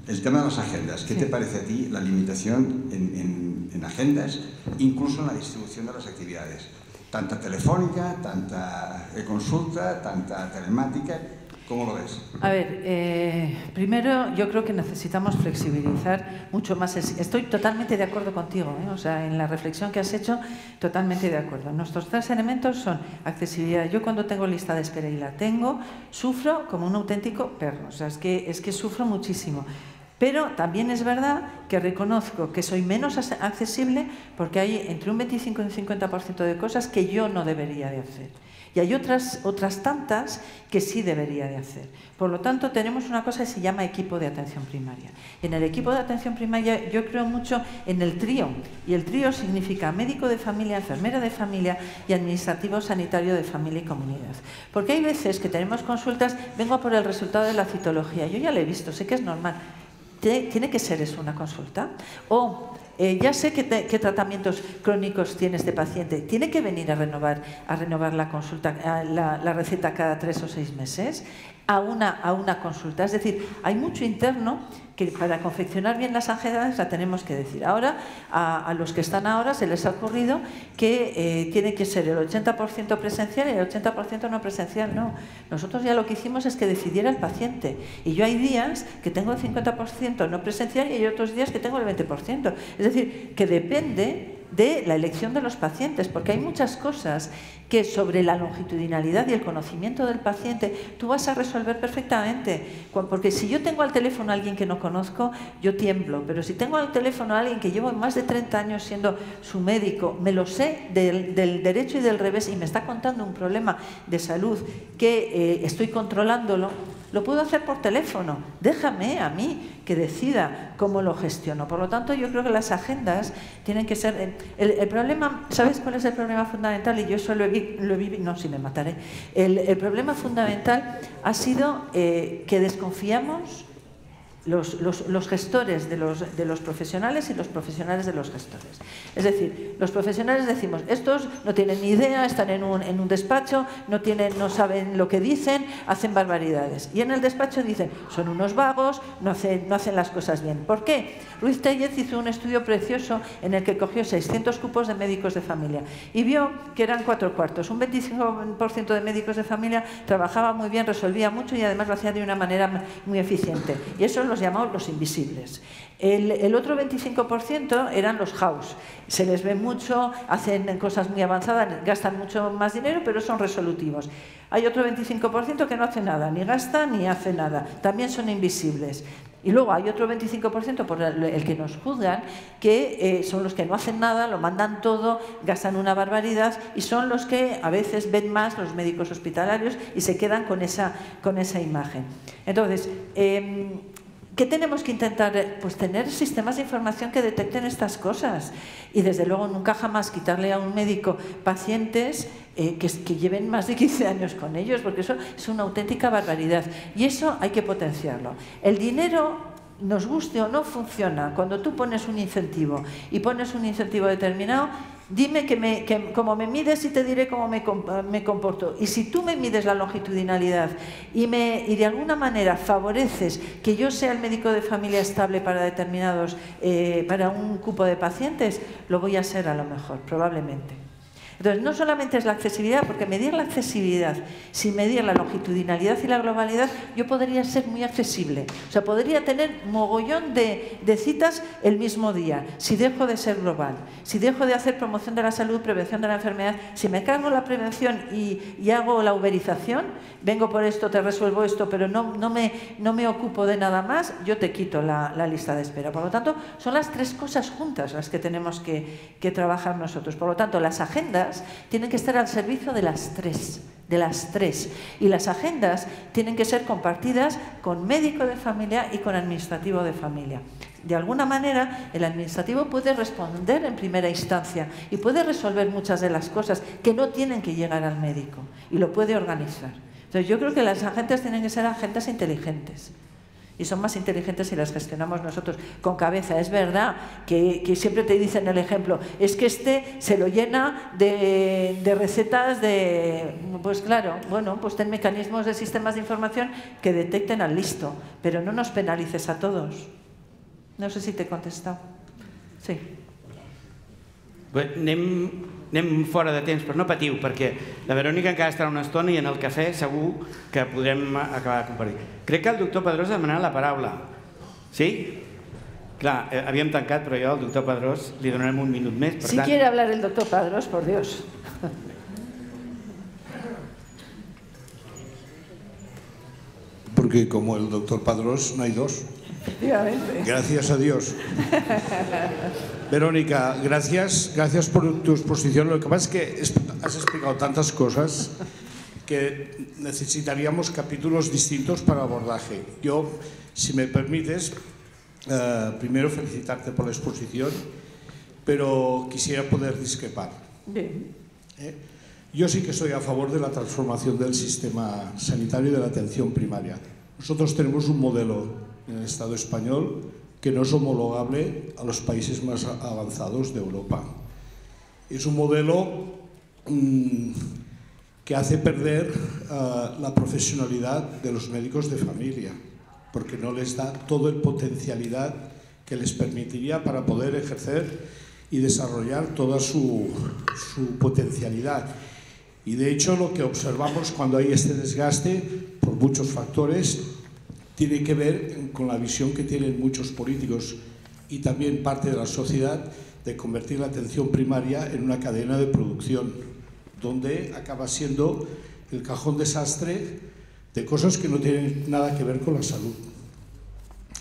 el tema de las agendas. ¿Qué te parece a ti la limitación en agendas, incluso en la distribución de las actividades? Tanta telefónica, tanta consulta, tanta telemática. ¿Cómo lo ves? A ver, primero yo creo que necesitamos flexibilizar mucho más. Estoy totalmente de acuerdo contigo, o sea, en la reflexión que has hecho, totalmente de acuerdo. Nuestros tres elementos son accesibilidad. Yo cuando tengo lista de espera y la tengo, sufro como un auténtico perro. O sea, es que sufro muchísimo. Pero también es verdad que reconozco que soy menos accesible porque hay entre un 25 y un 50% de cosas que yo no debería de hacer. Y hay otras tantas que sí debería de hacer. Por lo tanto, tenemos una cosa que se llama equipo de atención primaria. En el equipo de atención primaria yo creo mucho en el trío. Y el trío significa médico de familia, enfermera de familia y administrativo sanitario de familia y comunidad. Porque hay veces que tenemos consultas, vengo a por el resultado de la citología. Yo ya lo he visto, sé que es normal. ¿Tiene que ser eso una consulta? O ya sé qué tratamientos crónicos tiene este paciente. ¿Tiene que venir a renovar la consulta, la receta cada 3 o 6 meses? A una consulta. Es decir, hay mucho interno que para confeccionar bien las agendas la tenemos que decir. Ahora, a los que están ahora se les ha ocurrido que tiene que ser el 80% presencial y el 80% no presencial. No, nosotros ya lo que hicimos es que decidiera el paciente. Y yo hay días que tengo el 50% no presencial y hay otros días que tengo el 20%. Es decir, que depende de la elección de los pacientes, porque hay muchas cosas que sobre la longitudinalidad y el conocimiento del paciente tú vas a resolver perfectamente, porque si yo tengo al teléfono a alguien que no conozco, yo tiemblo, pero si tengo al teléfono a alguien que llevo más de 30 años siendo su médico, me lo sé del derecho y del revés y me está contando un problema de salud que estoy controlándolo, lo puedo hacer por teléfono. Déjame a mí que decida cómo lo gestiono. Por lo tanto, yo creo que las agendas tienen que ser... El problema, ¿sabes cuál es el problema fundamental? Y yo eso lo he vivido... No, si me mataré. El problema fundamental ha sido que desconfiamos los gestores de los profesionales y los profesionales de los gestores. Es decir, los profesionales decimos, estos no tienen ni idea, están en un despacho, no saben lo que dicen, hacen barbaridades. Y en el despacho dicen, son unos vagos, no hacen las cosas bien. ¿Por qué? Ruiz Tellez hizo un estudio precioso en el que cogió 600 cupos de médicos de familia y vio que eran 4/4. Un 25% de médicos de familia trabajaba muy bien, resolvía mucho y además lo hacía de una manera muy eficiente. Y eso los llamamos los invisibles. El otro 25% eran los house. Se les ve mucho, hacen cosas muy avanzadas, gastan mucho más dinero, pero son resolutivos. Hay otro 25% que no hace nada, ni gasta ni hace nada. También son invisibles. Y luego hay otro 25% por el que nos juzgan, que son los que no hacen nada, lo mandan todo, gastan una barbaridad y son los que a veces ven más los médicos hospitalarios y se quedan con esa imagen. Entonces, ¿qué tenemos que intentar? Pues tener sistemas de información que detecten estas cosas y desde luego nunca jamás quitarle a un médico pacientes que lleven más de 15 años con ellos, porque eso es una auténtica barbaridad y eso hay que potenciarlo. El dinero, nos guste o no, funciona. Cuando tú pones un incentivo y pones un incentivo determinado, dime cómo me mides y te diré cómo me comporto. Y si tú me mides la longitudinalidad y de alguna manera favoreces que yo sea el médico de familia estable para para un cupo de pacientes, lo voy a ser a lo mejor, probablemente. Entonces, no solamente es la accesibilidad, porque medir la accesibilidad sin medir la longitudinalidad y la globalidad, yo podría ser muy accesible. O sea, podría tener mogollón de citas el mismo día, si dejo de ser global, si dejo de hacer promoción de la salud, prevención de la enfermedad, si me cargo la prevención y hago la uberización, vengo por esto, te resuelvo esto, pero no me ocupo de nada más, yo te quito la lista de espera. Por lo tanto, son las tres cosas juntas las que tenemos que trabajar nosotros. Por lo tanto, las agendas tienen que estar al servicio de las tres. Y las agendas tienen que ser compartidas con médico de familia y con administrativo de familia. De alguna manera, el administrativo puede responder en primera instancia y puede resolver muchas de las cosas que no tienen que llegar al médico y lo puede organizar. Entonces, yo creo que las agendas tienen que ser agendas inteligentes. Y son más inteligentes si las gestionamos nosotros con cabeza. Es verdad que siempre te dicen el ejemplo, es que se lo llena de recetas Pues claro, bueno, pues ten mecanismos de sistemas de información que detecten al listo, pero no nos penalices a todos. No sé si te he contestado. Sí. Bé, anem fora de temps, però no patiu, perquè la Verònica encara estarà una estona i en el cafè segur que podrem acabar de compartir. Crec que el doctor Pedrós ha demanat la paraula. Sí? Clar, havíem tancat, però jo al doctor Pedrós li donarem un minut més. Si quiere hablar el doctor Pedrós, por Dios. Porque como el doctor Padrós no hay dos. Gracias a Dios. Verónica, gracias por tu exposición. Lo que pasa es que has explicado tantas cosas que necesitaríamos capítulos distintos para abordaje. Yo, si me permites, primero felicitarte por la exposición, pero quisiera poder discrepar. Bien. Yo sí que estoy a favor de la transformación del sistema sanitario y de la atención primaria. Nosotros tenemos un modelo en el Estado español que no es homologable a los países más avanzados de Europa. Es un modelo que hace perder la profesionalidad de los médicos de familia, porque no les da toda la potencialidad que les permitiría para poder ejercer y desarrollar toda su potencialidad. Y de hecho lo que observamos cuando hay este desgaste, por muchos factores, tiene que ver con la visión que tienen muchos políticos y también parte de la sociedad de convertir la atención primaria en una cadena de producción, donde acaba siendo el cajón desastre de cosas que no tienen nada que ver con la salud.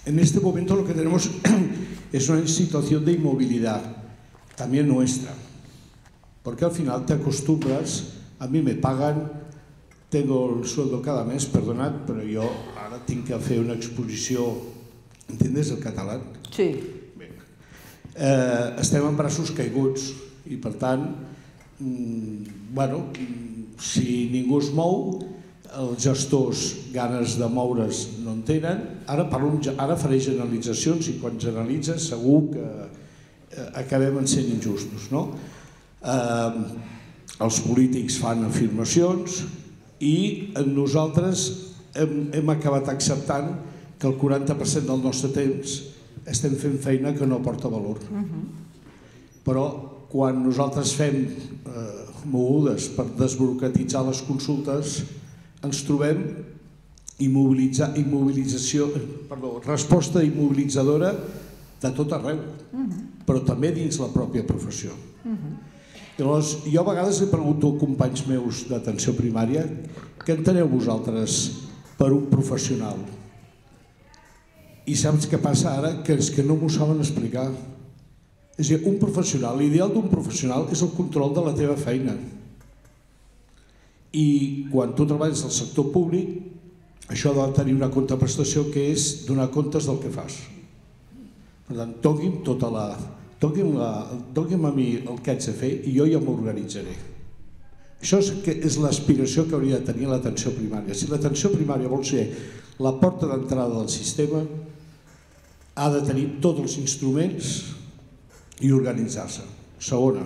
En este momento lo que tenemos es una situación de inmovilidad, también nuestra, porque al final te acostumbras, a mí me pagan, tengo el sueldo cada mes, perdonad, però jo ara tinc que fer una exposició, entiendes el català? Sí. Bé. Estem en braços caiguts i per tant, bueno, si ningú es mou, els gestors ganes de moure's no en tenen. Ara faré generalitzacions i quan generalitzes segur que acabem sent injustos, no? Els polítics fan afirmacions i nosaltres hem acabat acceptant que el 40% del nostre temps estem fent feina que no aporta valor. Però quan nosaltres fem mogudes per desburocratitzar les consultes, ens trobem resposta immobilitzadora de tot arreu, però també dins la pròpia professió. Llavors, jo a vegades li pregunto a companys meus d'atenció primària què enteneu vosaltres per un professional? I saps què passa ara? Que és que no m'ho saben explicar. És a dir, un professional, l'ideal d'un professional és el control de la teva feina. I quan tu treballes al sector públic, això ha de tenir una contraprestació que és donar comptes del que fas. Per tant, toqui'm a mi el que haig de fer i jo ja m'organitzaré. Això és l'aspiració que hauria de tenir l'atenció primària. Si l'atenció primària vol ser la porta d'entrada del sistema, ha de tenir tots els instruments i organitzar-se. Segona,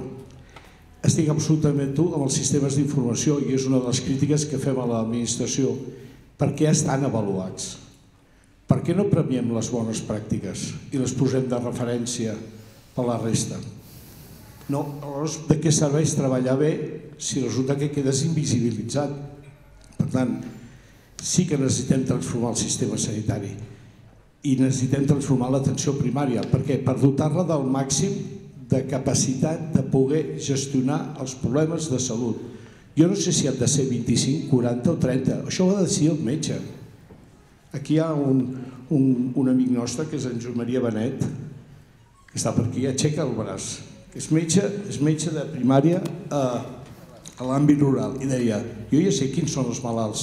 estic absolutament amb tu amb els sistemes d'informació i és una de les crítiques que fem a l'administració. Per què estan avaluats? Per què no premiem les bones pràctiques i les posem de referència per la resta? No, aleshores, de què serveix treballar bé si resulta que quedes invisibilitzat? Per tant, sí que necessitem transformar el sistema sanitari i necessitem transformar l'atenció primària. Per què? Per dotar-la del màxim de capacitat de poder gestionar els problemes de salut. Jo no sé si han de ser 25, 40 o 30. Això ho ha de decidir el metge. Aquí hi ha un amic nostre, que és en Joan Maria Benet, que està per aquí, aixeca el braç. És metge de primària a l'àmbit rural. I deia, jo ja sé quins són els malalts.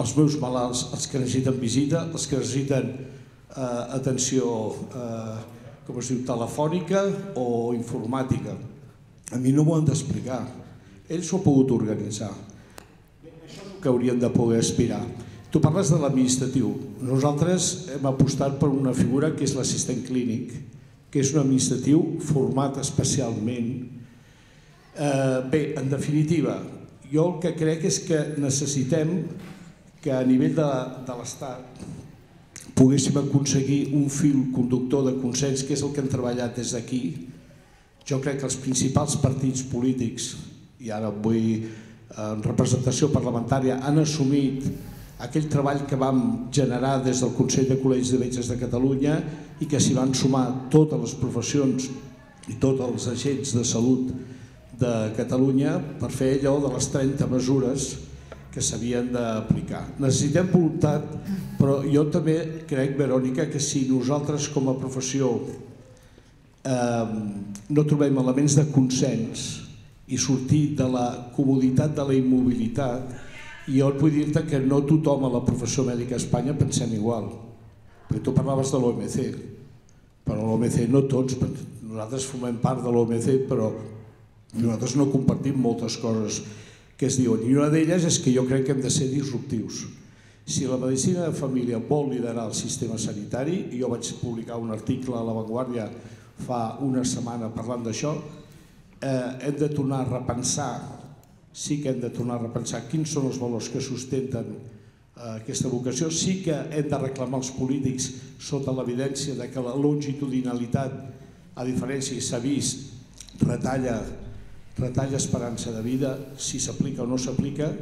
Els meus malalts, els que necessiten visita, els que necessiten atenció com es diu, telefònica o informàtica. A mi no m'ho han d'explicar. Ells s'ho han pogut organitzar. Això és el que hauríem de poder aspirar. Tu parles de l'administratiu. Nosaltres hem apostat per una figura que és l'assistent clínic, que és un administratiu format especialment. Bé, en definitiva, jo el que crec és que necessitem que a nivell de l'Estat poguéssim aconseguir un fil conductor de consens, que és el que hem treballat des d'aquí. Jo crec que els principals partits polítics, i ara vull en representació parlamentària, han assumit aquell treball que vam generar des del Consell de Col·legis de Metges de Catalunya i que s'hi van sumar totes les professions i tots els agents de salut de Catalunya per fer allò de les 30 mesures que s'havien d'aplicar. Necessitem voluntat, però jo també crec, Verònica, que si nosaltres com a professió no trobem elements de consens i sortir de la comoditat de la immobilitat, jo et vull dir-te que no tothom a la professió mèdica a Espanya pensem igual. Perquè tu parlaves de l'OMC, però l'OMC no tots, nosaltres formem part de l'OMC, però nosaltres no compartim moltes coses que es diuen. I una d'elles és que jo crec que hem de ser disruptius. Si la medicina de família vol liderar el sistema sanitari, i jo vaig publicar un article a La Vanguardia fa una setmana parlant d'això, hem de tornar a repensar, sí que hem de tornar a repensar quins són els valors que sustenten aquesta vocació. Sí que hem de reclamar als polítics sota l'evidència que la longitudinalitat, a diferència, s'ha vist, retalla esperança de vida, si s'aplica o no s'aplica,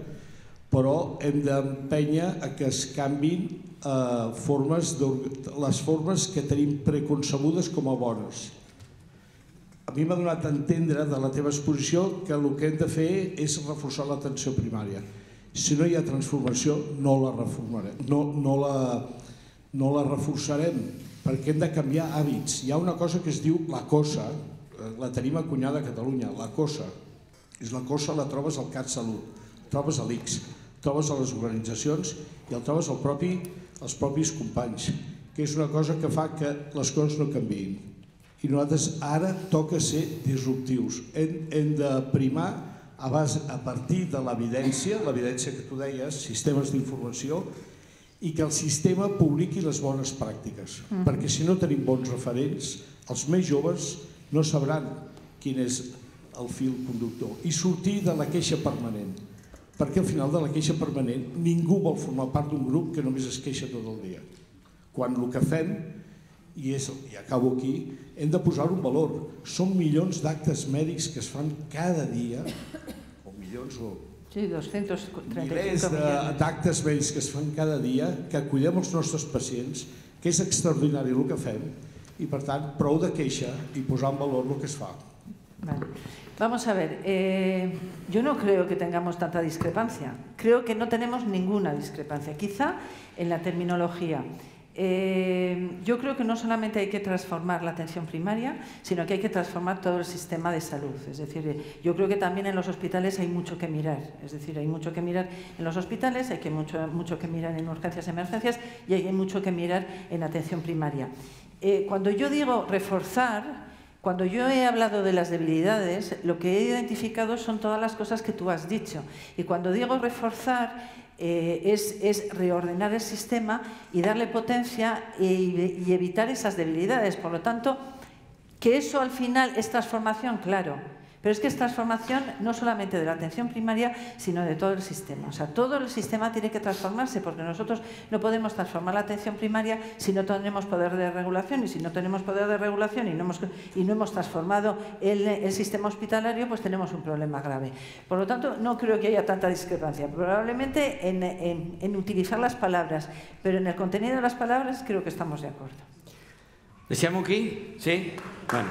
però hem d'empènyer a que es canviïn les formes que tenim preconcebudes com a bones. A mi m'ha donat a entendre de la teva exposició que el que hem de fer és reforçar l'atenció primària. Si no hi ha transformació, no la reformarem, no la reforçarem, perquè hem de canviar hàbits. Hi ha una cosa que es diu la cosa, la tenim acunyada a Catalunya, la cosa. És la cosa, la trobes al CatSalut, trobes a l'ICS, trobes a les organitzacions i el trobes als propis companys, que és una cosa que fa que les coses no canviïn. I nosaltres ara toca ser disruptius. Hem de primar a partir de l'evidència que tu deies, sistemes d'informació, i que el sistema publiqui les bones pràctiques. Perquè si no tenim bons referents, els més joves no sabran quin és el fil conductor. I sortir de la queixa permanent. Perquè al final de la queixa permanent ningú vol formar part d'un grup que només es queixa tot el dia. Quan el que fem, i acabo aquí, hem de posar un valor. Són milions d'actes mèdics que es fan cada dia, o milions o milers d'actes mèdics que es fan cada dia, que cuidem els nostres pacients, que és extraordinari el que fem, y por tanto, prou de queixa y posar en valor lo que es fa. Vale. Vamos a ver, yo no creo que tengamos tanta discrepancia, creo que no tenemos ninguna discrepancia, quizá en la terminología. Yo creo que no solamente hay que transformar la atención primaria, sino que hay que transformar todo el sistema de salud. Es decir, yo creo que también en los hospitales hay mucho que mirar. Es decir, hay mucho que mirar en los hospitales, hay mucho que mirar en urgencias y emergencias y hay mucho que mirar en atención primaria. Cuando yo digo reforzar, cuando yo he hablado de las debilidades, lo que he identificado son todas las cosas que tú has dicho. Y cuando digo reforzar, es reordenar el sistema y darle potencia y evitar esas debilidades. Por lo tanto, que eso al final es transformación, claro. Pero es que es transformación no solamente de la atención primaria, sino de todo el sistema. O sea, todo el sistema tiene que transformarse, porque nosotros no podemos transformar la atención primaria si no tenemos poder de regulación. Y si no tenemos poder de regulación y no hemos transformado el sistema hospitalario, pues tenemos un problema grave. Por lo tanto, no creo que haya tanta discrepancia. Probablemente en utilizar las palabras, pero en el contenido de las palabras creo que estamos de acuerdo. Deixem-ho aquí? Sí? Bueno.